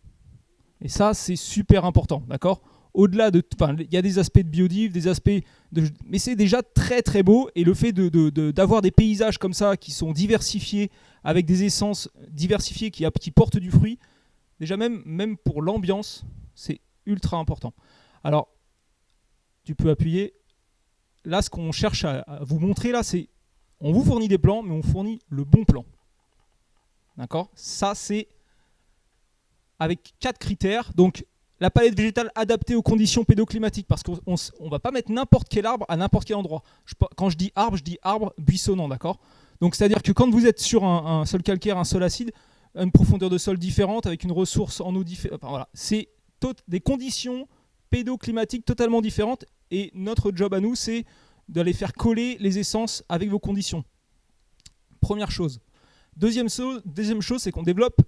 S2: Et ça, c'est super important, d'accord ? Au-delà de, il y a des aspects de biodive, des aspects mais c'est déjà très très beau. Et le fait d'avoir des paysages comme ça qui sont diversifiés, avec des essences diversifiées qui portent du fruit, déjà même pour l'ambiance, c'est ultra important. Alors, tu peux appuyer. Là, ce qu'on cherche à vous montrer là, c'est on vous fournit des plans, mais on fournit le bon plan. D'accord ? Ça, c'est avec 4 critères. Donc, la palette végétale adaptée aux conditions pédoclimatiques, parce qu'on ne va pas mettre n'importe quel arbre à n'importe quel endroit. Quand je dis arbre buissonnant, d'accord ? Donc c'est-à-dire que quand vous êtes sur un sol calcaire, un sol acide, une profondeur de sol différente, avec une ressource en eau différente, enfin, voilà, c'est des conditions pédoclimatiques totalement différentes, et notre job à nous, c'est d'aller faire coller les essences avec vos conditions. Première chose. Deuxième chose, c'est qu'on développe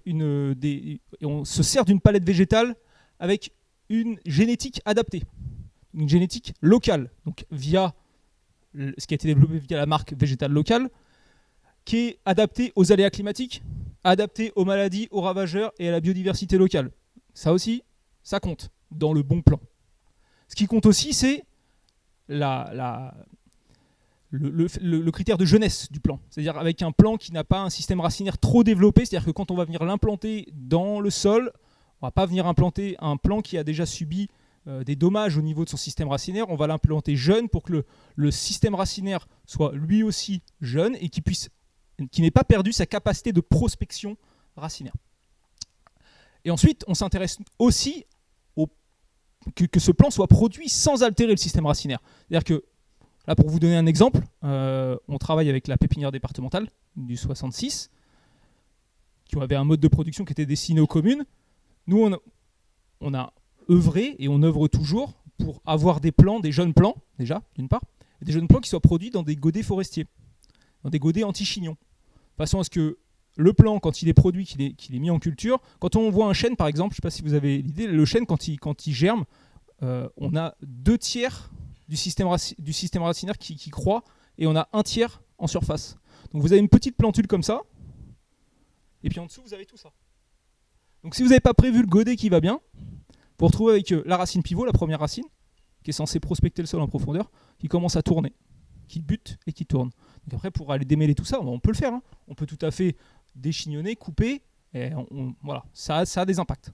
S2: on se sert d'une palette végétale avec une génétique adaptée, une génétique locale, donc via ce qui a été développé via la marque végétale locale, qui est adaptée aux aléas climatiques, adaptée aux maladies, aux ravageurs et à la biodiversité locale. Ça aussi, ça compte dans le bon plan. Ce qui compte aussi, c'est le critère de jeunesse du plan, c'est-à-dire avec un plan qui n'a pas un système racinaire trop développé, c'est-à-dire que quand on va venir l'implanter dans le sol, on ne va pas venir implanter un plan qui a déjà subi des dommages au niveau de son système racinaire, on va l'implanter jeune pour que le système racinaire soit lui aussi jeune et qui n'ait pas perdu sa capacité de prospection racinaire. Et ensuite, on s'intéresse aussi que ce plan soit produit sans altérer le système racinaire. C'est-à-dire que, là pour vous donner un exemple, on travaille avec la pépinière départementale du 66, qui avait un mode de production qui était destiné aux communes. Nous, on a œuvré et on œuvre toujours pour avoir des plants, des jeunes plants, déjà, d'une part, et des jeunes plants qui soient produits dans des godets forestiers, dans des godets anti-chignons. De façon à ce que le plan, quand il est produit, qu'il est mis en culture, quand on voit un chêne, par exemple, je ne sais pas si vous avez l'idée, le chêne, quand il germe, on a 2/3 du système racinaire qui croît, et on a 1/3 en surface. Donc vous avez une petite plantule comme ça, et puis en dessous, vous avez tout ça. Donc si vous n'avez pas prévu le godet qui va bien, vous vous retrouvez avec la racine pivot, la première racine, qui est censée prospecter le sol en profondeur, qui commence à tourner, qui bute et qui tourne. Donc après, pour aller démêler tout ça, on peut le faire. Hein. On peut tout à fait déchignonner, couper, et voilà, ça a des impacts.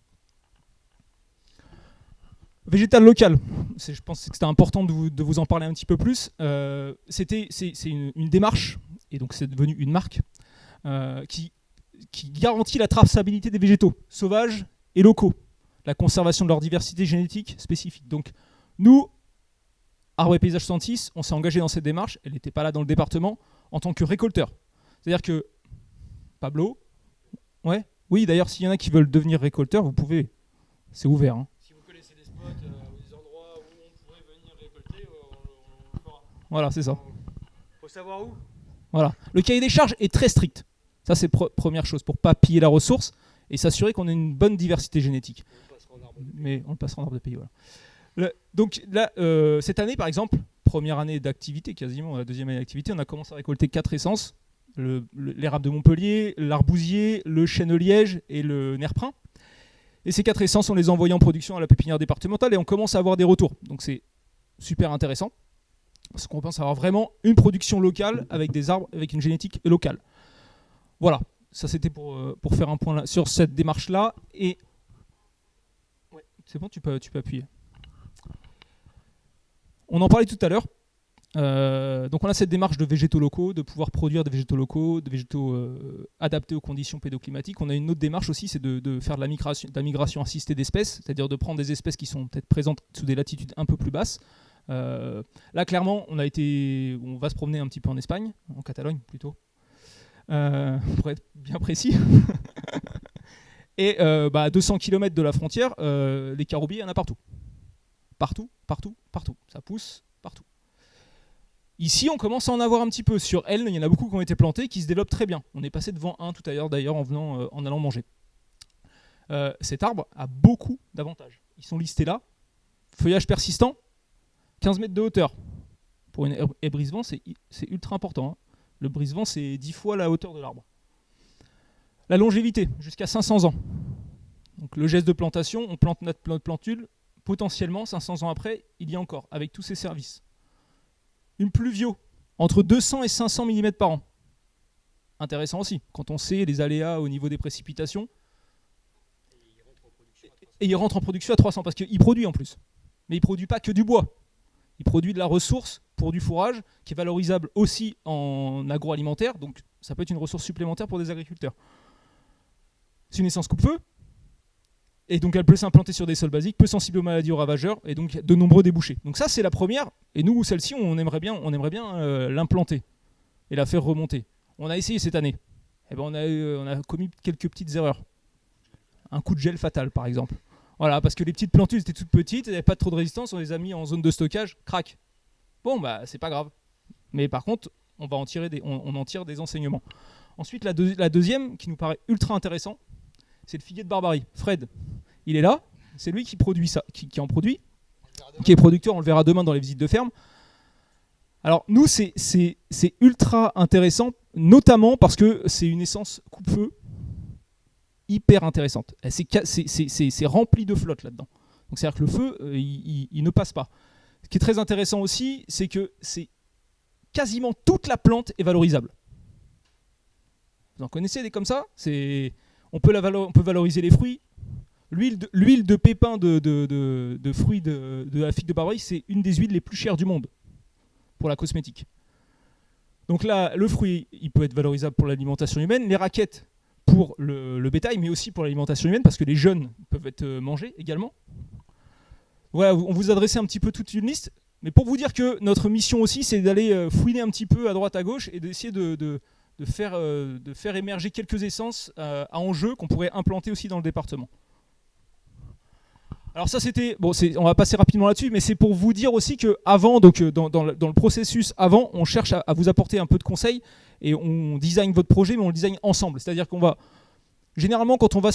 S2: Végétal local, je pense que c'était important de vous en parler un petit peu plus. C'est une démarche, et donc c'est devenu une marque, qui garantit la traçabilité des végétaux sauvages et locaux, la conservation de leur diversité génétique spécifique. Donc nous, Arbres et Paysages 66, on s'est engagé dans cette démarche, elle n'était pas là dans le département, en tant que récolteur. C'est-à-dire que, Pablo, ouais, oui d'ailleurs s'il y en a qui veulent devenir récolteurs, vous pouvez, c'est ouvert. Hein.
S1: Si vous connaissez des spots ou des endroits où on pourrait venir récolter, on le fera.
S2: Voilà, c'est ça.
S1: Faut savoir où.
S2: Voilà. Le cahier des charges est très strict. Ça, c'est première chose, pour ne pas piller la ressource et s'assurer qu'on ait une bonne diversité génétique. Mais on le passera en arbre de pays. Voilà. Donc là, cette année, par exemple, première année d'activité, quasiment la deuxième année d'activité, on a commencé à récolter 4 essences. L'érable de Montpellier, l'arbousier, le chêne liège et le nerprin. Et ces 4 essences, on les envoie en production à la pépinière départementale et on commence à avoir des retours. Donc c'est super intéressant, parce qu'on pense avoir vraiment une production locale avec des arbres, avec une génétique locale. Voilà, ça c'était pour faire un point là, sur cette démarche-là. Et C'est bon, tu peux appuyer. On en parlait tout à l'heure. Donc on a cette démarche de végétaux locaux, de pouvoir produire des végétaux locaux, des végétaux adaptés aux conditions pédoclimatiques. On a une autre démarche aussi, c'est de faire de la migration assistée d'espèces, c'est-à-dire de prendre des espèces qui sont peut-être présentes sous des latitudes un peu plus basses. Là clairement on va se promener un petit peu en Espagne, en Catalogne plutôt, pour être bien précis. Et à 200 km de la frontière, les caroubiers, il y en a partout. Partout. Ça pousse partout. Ici, on commence à en avoir un petit peu. Sur Elne, il y en a beaucoup qui ont été plantés, qui se développent très bien. On est passé devant un tout à l'heure d'ailleurs en allant manger. Cet arbre a beaucoup d'avantages. Ils sont listés là. Feuillage persistant, 15 mètres de hauteur. Pour une haie brise-vent, c'est ultra important. Hein. Le brise-vent, c'est 10 fois la hauteur de l'arbre. La longévité, jusqu'à 500 ans. Donc, le geste de plantation, on plante notre plantule, potentiellement 500 ans après, il y a encore, avec tous ses services. Une pluvio, entre 200 et 500 mm par an. Intéressant aussi, quand on sait les aléas au niveau des précipitations. Et il rentre en production à 300, parce qu'il produit en plus. Mais il ne produit pas que du bois. Il produit de la ressource pour du fourrage, qui est valorisable aussi en agroalimentaire, donc ça peut être une ressource supplémentaire pour des agriculteurs. C'est une essence coupe-feu, et donc elle peut s'implanter sur des sols basiques, peu sensibles aux maladies, aux ravageurs, et donc de nombreux débouchés. Donc ça c'est la première, et nous celle-ci on aimerait bien l'implanter et la faire remonter. On a essayé cette année, et ben on a commis quelques petites erreurs. Un coup de gel fatal par exemple. Voilà, parce que les petites plantules étaient toutes petites, elles n'avaient pas trop de résistance, on les a mis en zone de stockage, crac. Bon bah c'est pas grave. Mais par contre, on en tire des enseignements. Ensuite la deuxième qui nous paraît ultra intéressant, c'est le figuier de Barbarie. Fred, il est là, c'est lui qui produit ça, qui en produit, qui est producteur, on le verra demain dans les visites de ferme. Alors nous, c'est ultra intéressant, notamment parce que c'est une essence coupe-feu hyper intéressante. C'est rempli de flotte là-dedans. Donc c'est-à-dire que le feu, il ne passe pas. Ce qui est très intéressant aussi, c'est que quasiment toute la plante est valorisable. Vous en connaissez des comme ça ? On peut valoriser les fruits. L'huile de pépin de fruits de la figue de Barbarie, c'est une des huiles les plus chères du monde pour la cosmétique. Donc là, le fruit, il peut être valorisable pour l'alimentation humaine. Les raquettes pour le bétail, mais aussi pour l'alimentation humaine, parce que les jeunes peuvent être mangés également. Voilà, on vous adressait un petit peu toute une liste. Mais pour vous dire que notre mission aussi, c'est d'aller fouiner un petit peu à droite à gauche et d'essayer de faire émerger quelques essences à enjeu qu'on pourrait implanter aussi dans le département. Alors ça c'était, on va passer rapidement là-dessus, mais c'est pour vous dire aussi qu'avant, donc dans le processus avant, on cherche à vous apporter un peu de conseils et on design votre projet, mais on le design ensemble. C'est-à-dire qu'on va, généralement quand on va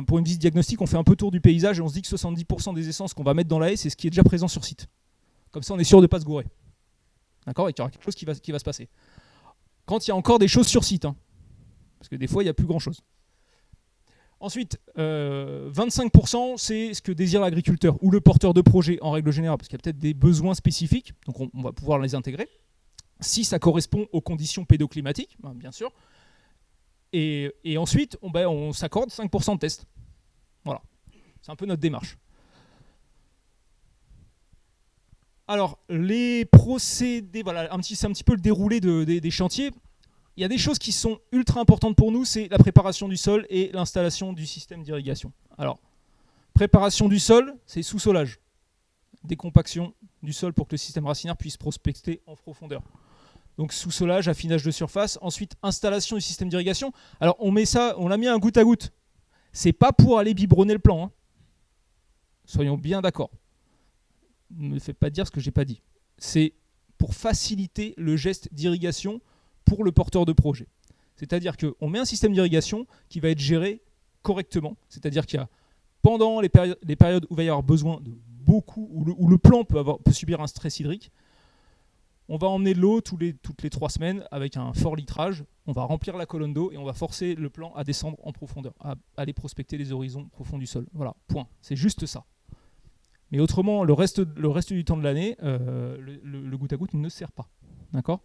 S2: pour une visite diagnostique, on fait un peu tour du paysage et on se dit que 70% des essences qu'on va mettre dans la haie, c'est ce qui est déjà présent sur site. Comme ça on est sûr de ne pas se gourer. D'accord ? Et qu'il y aura quelque chose qui va se passer. Quand il y a encore des choses sur site, hein, parce que des fois il n'y a plus grand-chose. Ensuite, 25%, c'est ce que désire l'agriculteur ou le porteur de projet en règle générale, parce qu'il y a peut-être des besoins spécifiques, donc on va pouvoir les intégrer, si ça correspond aux conditions pédoclimatiques, bien sûr. Et ensuite, on s'accorde 5% de tests. Voilà, c'est un peu notre démarche. Alors, les procédés, voilà, c'est un petit peu le déroulé des chantiers. Il y a des choses qui sont ultra importantes pour nous, c'est la préparation du sol et l'installation du système d'irrigation. Alors, préparation du sol, c'est sous-solage. Décompaction du sol pour que le système racinaire puisse prospecter en profondeur. Donc sous-solage, affinage de surface. Ensuite, installation du système d'irrigation. Alors, on l'a mis un goutte à goutte. C'est pas pour aller biberonner le plan. Hein. Soyons bien d'accord. Ne me faites pas dire ce que j'ai pas dit. C'est pour faciliter le geste d'irrigation pour le porteur de projet. C'est-à-dire qu'on met un système d'irrigation qui va être géré correctement. C'est-à-dire qu'il y a, pendant les périodes où il va y avoir besoin de beaucoup, où le plan peut subir un stress hydrique, on va emmener de l'eau toutes les 3 semaines avec un fort litrage. On va remplir la colonne d'eau et on va forcer le plan à descendre en profondeur, à aller prospecter les horizons profonds du sol. Voilà, point. C'est juste ça. Mais autrement, le reste du temps de l'année, le goutte à goutte ne sert pas. D'accord ?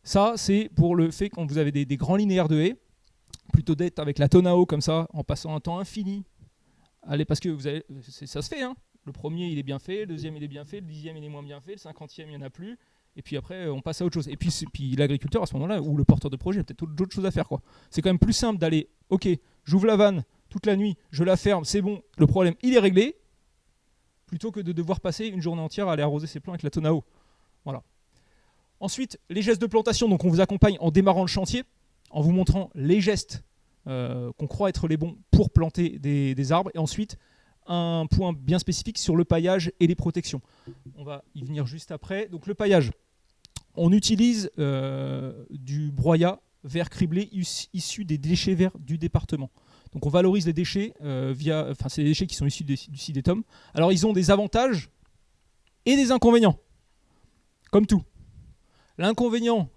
S2: Ça, c'est pour le fait quand vous avez des grands linéaires de haies, plutôt d'être avec la tonne à eau comme ça, en passant un temps infini allez, parce que ça se fait, hein. Le premier, il est bien fait, le deuxième, il est bien fait, le 10e, il est moins bien fait, le 50e, il n'y en a plus. Et puis après, on passe à autre chose. Et puis l'agriculteur, à ce moment-là, ou le porteur de projet, a peut-être d'autres choses à faire, quoi. C'est quand même plus simple d'aller, ok, j'ouvre la vanne toute la nuit, je la ferme, c'est bon, le problème, il est réglé, plutôt que de devoir passer une journée entière à aller arroser ses plants avec la tonne à eau. Voilà. Ensuite, les gestes de plantation. Donc on vous accompagne en démarrant le chantier, en vous montrant les gestes qu'on croit être les bons pour planter des arbres. Et ensuite, un point bien spécifique sur le paillage et les protections. On va y venir juste après. Donc le paillage, on utilise du broyat vert criblé issu des déchets verts du département. Donc on valorise les déchets c'est des déchets qui sont issus du Sidetom. Alors ils ont des avantages et des inconvénients, comme tout. L'inconvénient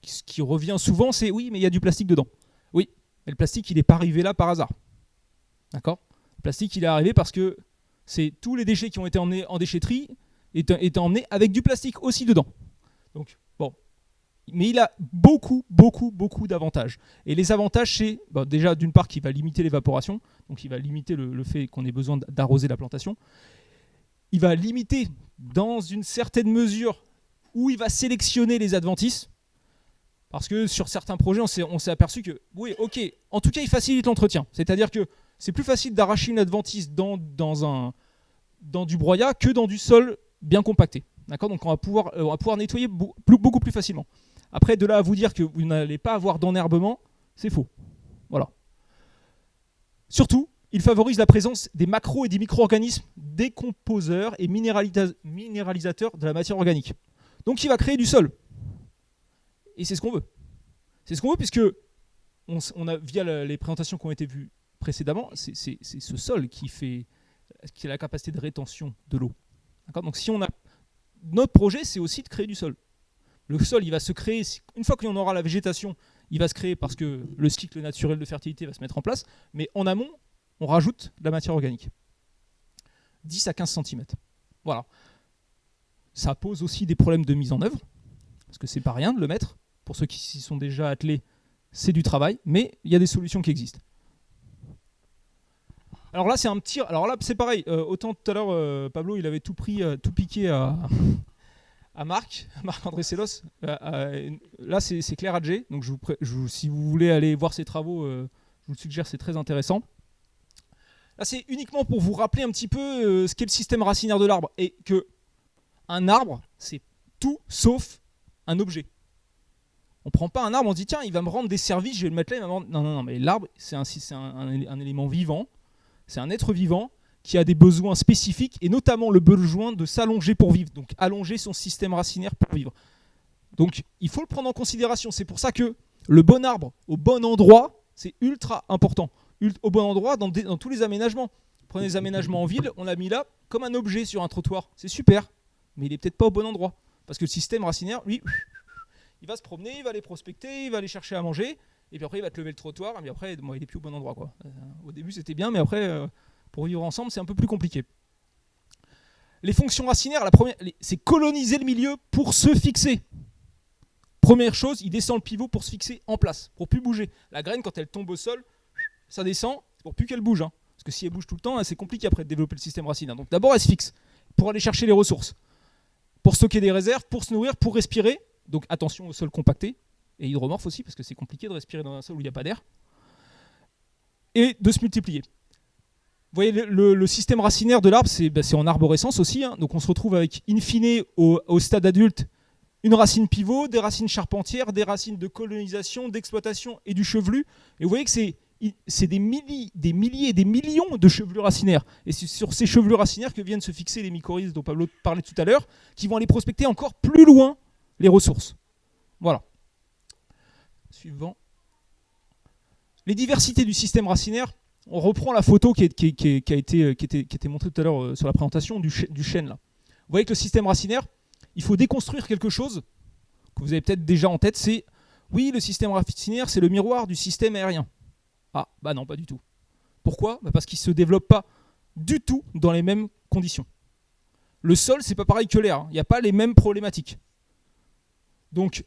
S2: qui revient souvent, c'est oui, mais il y a du plastique dedans. Oui, mais le plastique, il n'est pas arrivé là par hasard. D'accord ? Le plastique, il est arrivé parce que c'est tous les déchets qui ont été emmenés en déchetterie étaient emmenés avec du plastique aussi dedans. Donc, bon. Mais il a beaucoup d'avantages. Et les avantages, c'est déjà d'une part qu'il va limiter l'évaporation, donc il va limiter le fait qu'on ait besoin d'arroser la plantation. Il va limiter, dans une certaine mesure, où il va sélectionner les adventices. Parce que sur certains projets, on s'est aperçu que, oui, ok, en tout cas, il facilite l'entretien. C'est-à-dire que c'est plus facile d'arracher une adventice dans du broyat que dans du sol bien compacté. D'accord ? Donc on va pouvoir nettoyer beaucoup plus facilement. Après, de là à vous dire que vous n'allez pas avoir d'enherbement, c'est faux. Voilà. Surtout, il favorise la présence des macros et des micro-organismes décomposeurs et minéralisateurs de la matière organique. Donc il va créer du sol. Et c'est ce qu'on veut. C'est ce qu'on veut puisque on a, via les présentations qui ont été vues précédemment, c'est ce sol qui a la capacité de rétention de l'eau. D'accord ? Donc si on a notre projet, c'est aussi de créer du sol. Le sol, il va se créer, une fois qu'on aura la végétation, il va se créer parce que le cycle naturel de fertilité va se mettre en place, mais en amont, on rajoute de la matière organique. 10 à 15 cm. Voilà. Ça pose aussi des problèmes de mise en œuvre, parce que c'est pas rien de le mettre. Pour ceux qui s'y sont déjà attelés, c'est du travail, mais il y a des solutions qui existent. Alors là, c'est pareil. Autant tout à l'heure, Pablo, il avait tout piqué à Marc-André Sellos. Là, c'est Claire Adjé. Donc, si vous voulez aller voir ses travaux, je vous le suggère, c'est très intéressant. Là, c'est uniquement pour vous rappeler un petit peu ce qu'est le système racinaire de l'arbre. Et que un arbre, c'est tout sauf un objet. On ne prend pas un arbre, on se dit tiens, il va me rendre des services, je vais le mettre là, il va me rendre... Non, mais l'arbre, c'est un élément vivant, c'est un être vivant qui a des besoins spécifiques et notamment le besoin de s'allonger pour vivre, donc allonger son système racinaire pour vivre. Donc il faut le prendre en considération, c'est pour ça que le bon arbre au bon endroit, c'est ultra important. Au bon endroit dans tous les aménagements. Prenez les aménagements en ville, on l'a mis là comme un objet sur un trottoir, c'est super, mais il n'est peut-être pas au bon endroit. Parce que le système racinaire, lui, il va se promener, il va aller prospecter, il va aller chercher à manger, et puis après il va te lever le trottoir, et puis après il n'est plus au bon endroit, quoi. Au début c'était bien, mais après pour vivre ensemble c'est un peu plus compliqué. Les fonctions racinaires, la première, c'est coloniser le milieu pour se fixer. Première chose, il descend le pivot pour se fixer en place, pour plus bouger. La graine, quand elle tombe au sol, ça descend, c'est pour plus qu'elle bouge. Hein. Parce que si elle bouge tout le temps, c'est compliqué après de développer le système racinaire. Donc d'abord, elle se fixe pour aller chercher les ressources, pour stocker des réserves, pour se nourrir, pour respirer. Donc attention au sol compacté, et hydromorphe aussi, parce que c'est compliqué de respirer dans un sol où il n'y a pas d'air. Et de se multiplier. Vous voyez, le système racinaire de l'arbre, c'est en arborescence aussi. Hein. Donc on se retrouve avec, in fine, au stade adulte, une racine pivot, des racines charpentières, des racines de colonisation, d'exploitation et du chevelu. Et vous voyez que c'est des milliers et des millions de chevelus racinaires. Et c'est sur ces chevelus racinaires que viennent se fixer les mycorhizes dont Pablo parlait tout à l'heure, qui vont aller prospecter encore plus loin les ressources. Voilà. Suivant. Les diversités du système racinaire. On reprend la photo qui a été montrée tout à l'heure sur la présentation du chêne. Là. Vous voyez que le système racinaire, il faut déconstruire quelque chose que vous avez peut-être déjà en tête, c'est oui, le système racinaire, c'est le miroir du système aérien. Ah, bah non, pas du tout. Pourquoi ? Parce qu'il ne se développe pas du tout dans les mêmes conditions. Le sol, c'est pas pareil que l'air. Il n'y a pas les mêmes problématiques. Donc,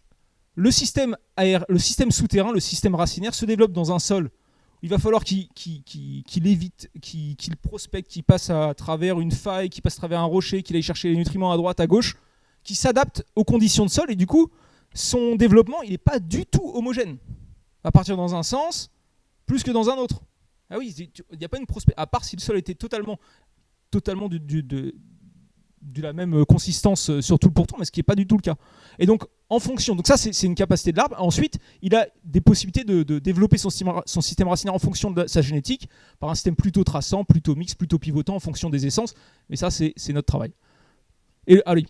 S2: le système souterrain, le système racinaire, se développe dans un sol il va falloir qu'il évite, qu'il prospecte, qu'il passe à travers une faille, qu'il passe à travers un rocher, qu'il aille chercher les nutriments à droite, à gauche, qu'il s'adapte aux conditions de sol, et du coup, son développement, il n'est pas du tout homogène. À partir dans un sens, plus que dans un autre. Ah oui, il n'y a pas une prospect, à part si le sol était totalement de la même consistance sur tout le pourtour, mais ce qui n'est pas du tout le cas. Et donc, en fonction, donc ça c'est une capacité de l'arbre. Ensuite, il a des possibilités de développer son système racinaire en fonction de sa génétique, par un système plutôt traçant, plutôt mixte, plutôt pivotant en fonction des essences. Mais ça, c'est notre travail. Et oui.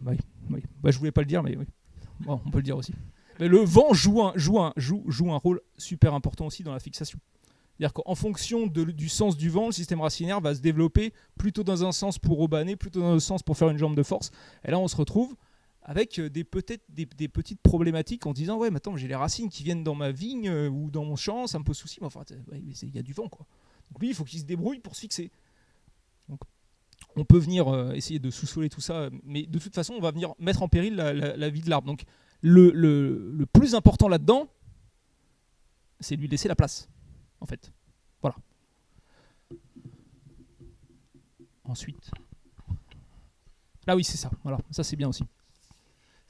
S2: Je voulais pas le dire, mais oui. Bon, on peut le dire aussi. Mais le vent joue un rôle super important aussi dans la fixation. C'est-à-dire qu'en fonction du sens du vent, le système racinaire va se développer plutôt dans un sens pour aubaner, plutôt dans un sens pour faire une jambe de force. Et là, on se retrouve avec des petites problématiques en disant « Ouais, mais attends, j'ai les racines qui viennent dans ma vigne ou dans mon champ, ça me pose souci. » Mais enfin, il y a du vent, quoi. Donc lui, il faut qu'il se débrouille pour se fixer. Donc, on peut venir essayer de sous-soler tout ça, mais de toute façon, on va venir mettre en péril la vie de l'arbre. Donc, le plus important là-dedans, c'est de lui laisser la place. En fait, voilà. Ensuite, là oui c'est ça. Voilà, ça c'est bien aussi.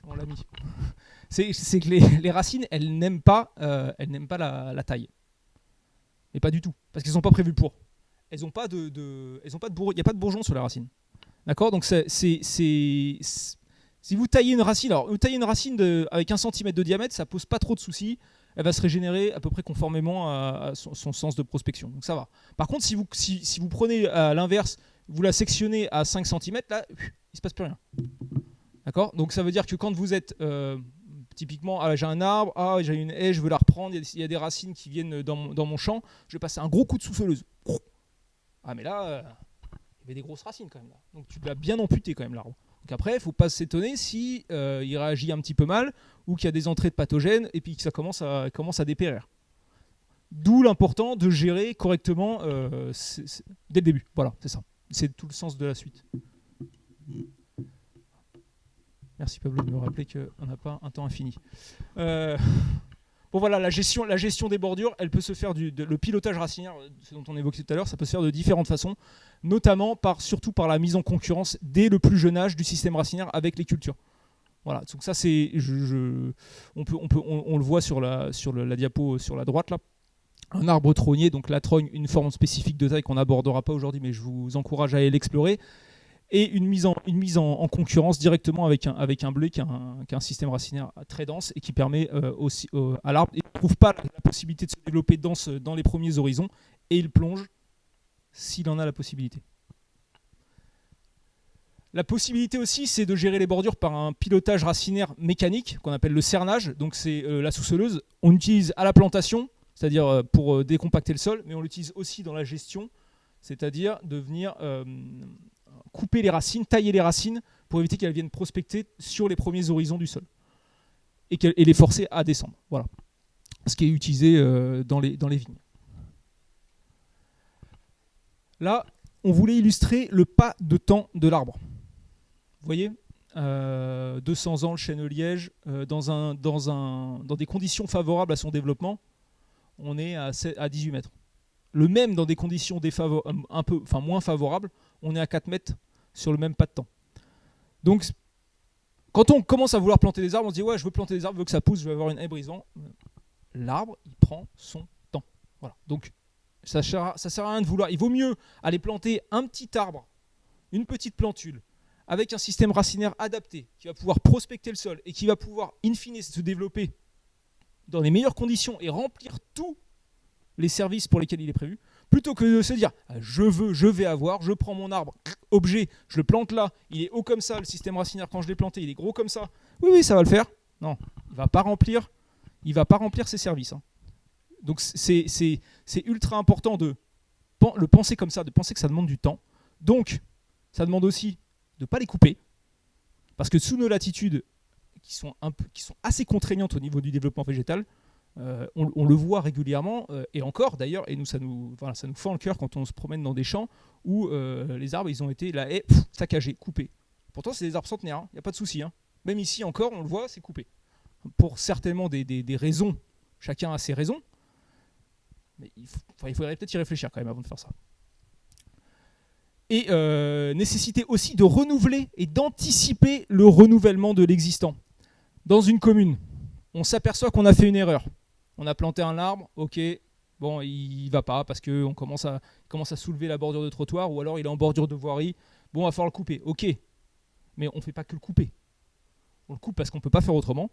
S2: On l'a mis. C'est que les racines, elles n'aiment pas la taille. Et pas du tout, parce qu'elles sont pas prévues pour. Elles n'ont pas il n'y a pas de bourgeon sur les racines. D'accord. Donc si vous taillez une racine, alors vous taillez une racine avec 1 cm de diamètre, ça pose pas trop de soucis. Elle va se régénérer à peu près conformément à son sens de prospection. Donc ça va. Par contre, si vous prenez à l'inverse, vous la sectionnez à 5 cm, là, il ne se passe plus rien. D'accord. Donc ça veut dire que quand vous êtes typiquement, j'ai un arbre, j'ai une haie, je veux la reprendre, il y a des racines qui viennent dans mon champ, je vais passer un gros coup de souffleuse. Ah mais là, il y avait des grosses racines quand même là. Donc tu l'as bien amputé quand même l'arbre. Donc après, il ne faut pas s'étonner si il réagit un petit peu mal ou qu'il y a des entrées de pathogènes et puis que ça commence à dépérir. D'où l'important de gérer correctement dès le début. Voilà, c'est ça. C'est tout le sens de la suite. Merci Pablo de me rappeler qu'on n'a pas un temps infini. Bon voilà, la gestion des bordures, elle peut se faire le pilotage racinaire, ce dont on évoquait tout à l'heure, ça peut se faire de différentes façons, notamment surtout par la mise en concurrence dès le plus jeune âge du système racinaire avec les cultures. Voilà, donc ça c'est, on le voit sur la diapo sur la droite là. Un arbre trognier, donc la trogne, une forme spécifique de taille qu'on n'abordera pas aujourd'hui, mais je vous encourage à aller l'explorer. Et une mise en concurrence directement avec un blé qui a un système racinaire très dense et qui permet aussi à l'arbre, il ne trouve pas la possibilité de se développer dans les premiers horizons et il plonge s'il en a la possibilité. La possibilité aussi, c'est de gérer les bordures par un pilotage racinaire mécanique qu'on appelle le cernage. Donc c'est la sous-soleuse. On l'utilise à la plantation, c'est-à-dire pour décompacter le sol, mais on l'utilise aussi dans la gestion, c'est-à-dire de venir couper les racines, tailler les racines pour éviter qu'elles viennent prospecter sur les premiers horizons du sol et les forcer à descendre. Voilà, ce qui est utilisé dans les vignes. Là, on voulait illustrer le pas de temps de l'arbre. Vous voyez, 200 ans, le chêne liège, dans des conditions favorables à son développement, on est à 18 mètres. Le même dans des conditions moins favorables, on est à 4 mètres sur le même pas de temps. Donc, quand on commence à vouloir planter des arbres, on se dit « Ouais, je veux planter des arbres, je veux que ça pousse, je veux avoir une haie brisant. » L'arbre, il prend son temps. Voilà. Donc, ça sert à rien de vouloir. Il vaut mieux aller planter un petit arbre, une petite plantule, avec un système racinaire adapté, qui va pouvoir prospecter le sol et qui va pouvoir, in fine, se développer dans les meilleures conditions et remplir tous les services pour lesquels il est prévu, plutôt que de se dire je prends mon arbre, objet, je le plante là, il est haut comme ça, le système racinaire quand je l'ai planté, il est gros comme ça. Oui, ça va le faire. Non, il va pas remplir ses services. Hein. Donc c'est ultra important de le penser comme ça, de penser que ça demande du temps. Donc ça demande aussi de ne pas les couper, parce que sous nos latitudes qui sont assez contraignantes au niveau du développement végétal, on le voit régulièrement, et encore d'ailleurs, et ça nous fend le cœur quand on se promène dans des champs où les arbres, ils ont été la haie saccagés, coupés. Pourtant c'est des arbres centenaires, il n'y a pas de souci. Hein. Même ici encore, on le voit, c'est coupé. Pour certainement des raisons, chacun a ses raisons. Mais il faudrait peut-être y réfléchir quand même avant de faire ça. Et nécessité aussi de renouveler et d'anticiper le renouvellement de l'existant. Dans une commune, on s'aperçoit qu'on a fait une erreur. On a planté un arbre, ok, bon, il va pas parce qu'on commence à soulever la bordure de trottoir, ou alors il est en bordure de voirie, bon, il va falloir le couper, ok. Mais on ne fait pas que le couper. On le coupe parce qu'on ne peut pas faire autrement.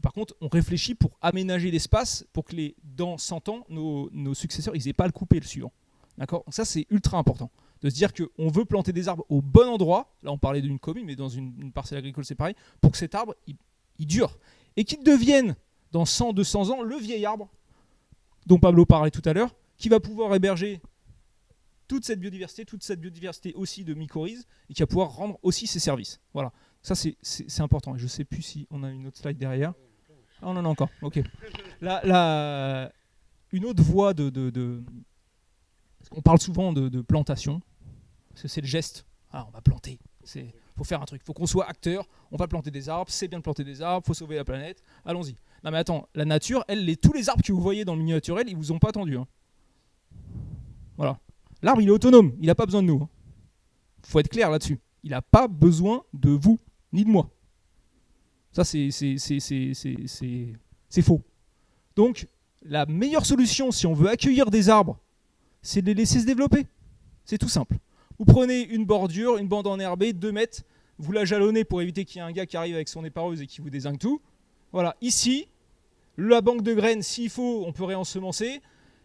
S2: Par contre, on réfléchit pour aménager l'espace pour que dans 100 ans, nos successeurs, ils n'aient pas à le couper le suivant. D'accord ? Ça, c'est ultra important. De se dire qu'on veut planter des arbres au bon endroit. Là, on parlait d'une commune, mais dans une parcelle agricole, c'est pareil. Pour que cet arbre, il dure. Et qu'il devienne, dans 100, 200 ans, le vieil arbre dont Pablo parlait tout à l'heure, qui va pouvoir héberger toute cette biodiversité aussi de mycorhizes, et qui va pouvoir rendre aussi ses services. Voilà. Ça, c'est important. Je ne sais plus si on a une autre slide derrière. Ah, on en a encore. Ok. Une autre voie on parle souvent de plantation, parce que c'est le geste. Ah, on va planter. Il faut faire un truc. Il faut qu'on soit acteur. On va planter des arbres. C'est bien de planter des arbres. Il faut sauver la planète. Allons-y. Non mais attends, la nature, tous les arbres que vous voyez dans le milieu naturel, ils vous ont pas attendu. Hein. Voilà. L'arbre, il est autonome. Il n'a pas besoin de nous. Il faut être clair là-dessus. Il n'a pas besoin de vous, ni de moi. Ça, c'est faux. Donc, la meilleure solution, si on veut accueillir des arbres, c'est de les laisser se développer. C'est tout simple. Vous prenez une bordure, une bande enherbée, 2 mètres, vous la jalonnez pour éviter qu'il y ait un gars qui arrive avec son épareuse et qui vous dézingue tout. Voilà, ici, la banque de graines, s'il faut, on peut réensemencer.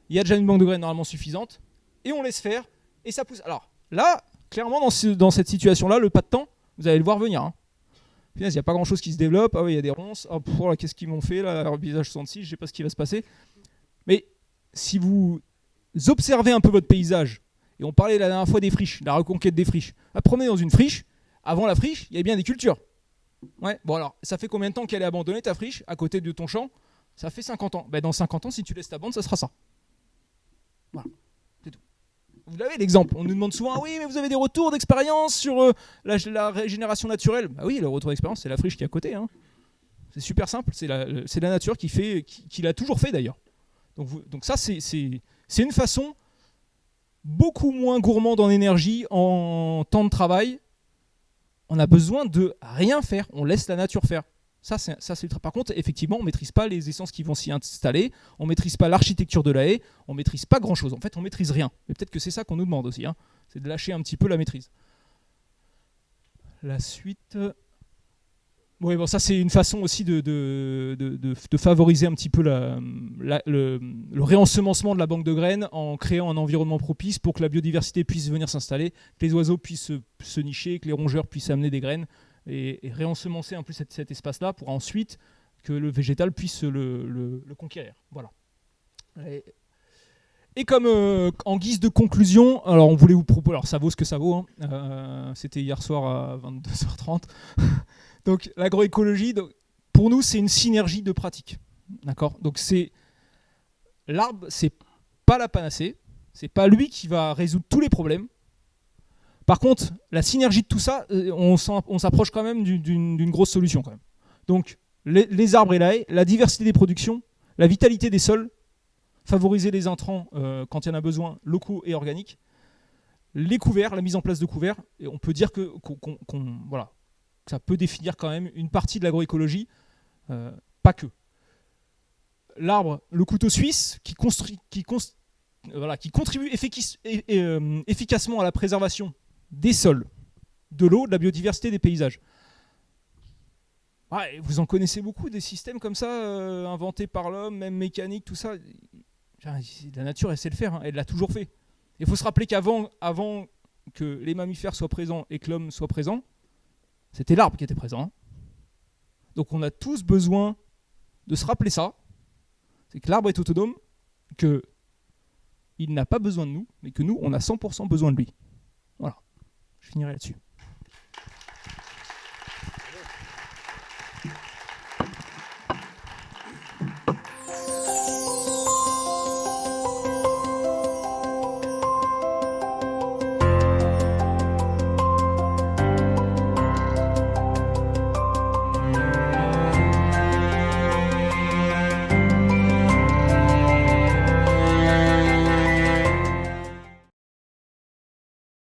S2: Il y a déjà une banque de graines normalement suffisante. Et on laisse faire, et ça pousse. Alors là, clairement, dans cette situation-là, le pas de temps, vous allez le voir venir. Hein. Il n'y a pas grand-chose qui se développe. Ah oui, il y a des ronces. Oh, là, qu'est-ce qu'ils m'ont fait là, herbicide 66, je ne sais pas ce qui va se passer. Mais si vous observez un peu votre paysage, et on parlait la dernière fois des friches, la reconquête des friches. Promenez dans une friche, avant la friche, il y a bien des cultures. Ouais, bon alors, ça fait combien de temps qu'elle est abandonnée ta friche, à côté de ton champ ? Ça fait 50 ans. Ben, dans 50 ans, si tu laisses ta bande, ça sera ça. Voilà, c'est tout. Vous avez l'exemple. On nous demande souvent, ah oui, mais vous avez des retours d'expérience sur la régénération naturelle. Bah oui, le retour d'expérience, c'est la friche qui est à côté. Hein. C'est super simple, c'est la nature qui l'a toujours fait d'ailleurs. Donc ça, c'est une façon beaucoup moins gourmande en énergie, en temps de travail. On a besoin de rien faire, on laisse la nature faire. Ça c'est ultra. Par contre, effectivement, on ne maîtrise pas les essences qui vont s'y installer, on ne maîtrise pas l'architecture de la haie, on ne maîtrise pas grand-chose. En fait, on ne maîtrise rien. Et peut-être que c'est ça qu'on nous demande aussi, hein. C'est de lâcher un petit peu la maîtrise. La suite... Oui, bon, ça c'est une façon aussi de favoriser un petit peu le réensemencement de la banque de graines en créant un environnement propice pour que la biodiversité puisse venir s'installer, que les oiseaux puissent se nicher, que les rongeurs puissent amener des graines et réensemencer un peu cet espace-là pour ensuite que le végétal puisse le conquérir. Voilà. Et comme en guise de conclusion, alors on voulait vous proposer, alors ça vaut ce que ça vaut, hein, c'était hier soir à 22h30. Donc l'agroécologie, pour nous, c'est une synergie de pratiques. D'accord ? Donc l'arbre, c'est pas la panacée, c'est pas lui qui va résoudre tous les problèmes. Par contre, la synergie de tout ça, on s'approche quand même d'une grosse solution quand même. Donc les arbres et la haie, la diversité des productions, la vitalité des sols, favoriser les intrants quand il y en a besoin, locaux et organiques, les couverts, la mise en place de couverts, et on peut dire voilà. Ça peut définir quand même une partie de l'agroécologie, pas que. L'arbre, le couteau suisse, qui contribue efficacement à la préservation des sols, de l'eau, de la biodiversité, des paysages. Ouais, vous en connaissez beaucoup des systèmes comme ça, inventés par l'homme, même mécaniques, tout ça. La nature, elle sait le faire, hein, elle l'a toujours fait. Il faut se rappeler qu'avant que les mammifères soient présents et que l'homme soit présent, c'était l'arbre qui était présent. Donc on a tous besoin de se rappeler ça. C'est que l'arbre est autonome, qu'il n'a pas besoin de nous, mais que nous, on a 100% besoin de lui. Voilà, je finirai là-dessus.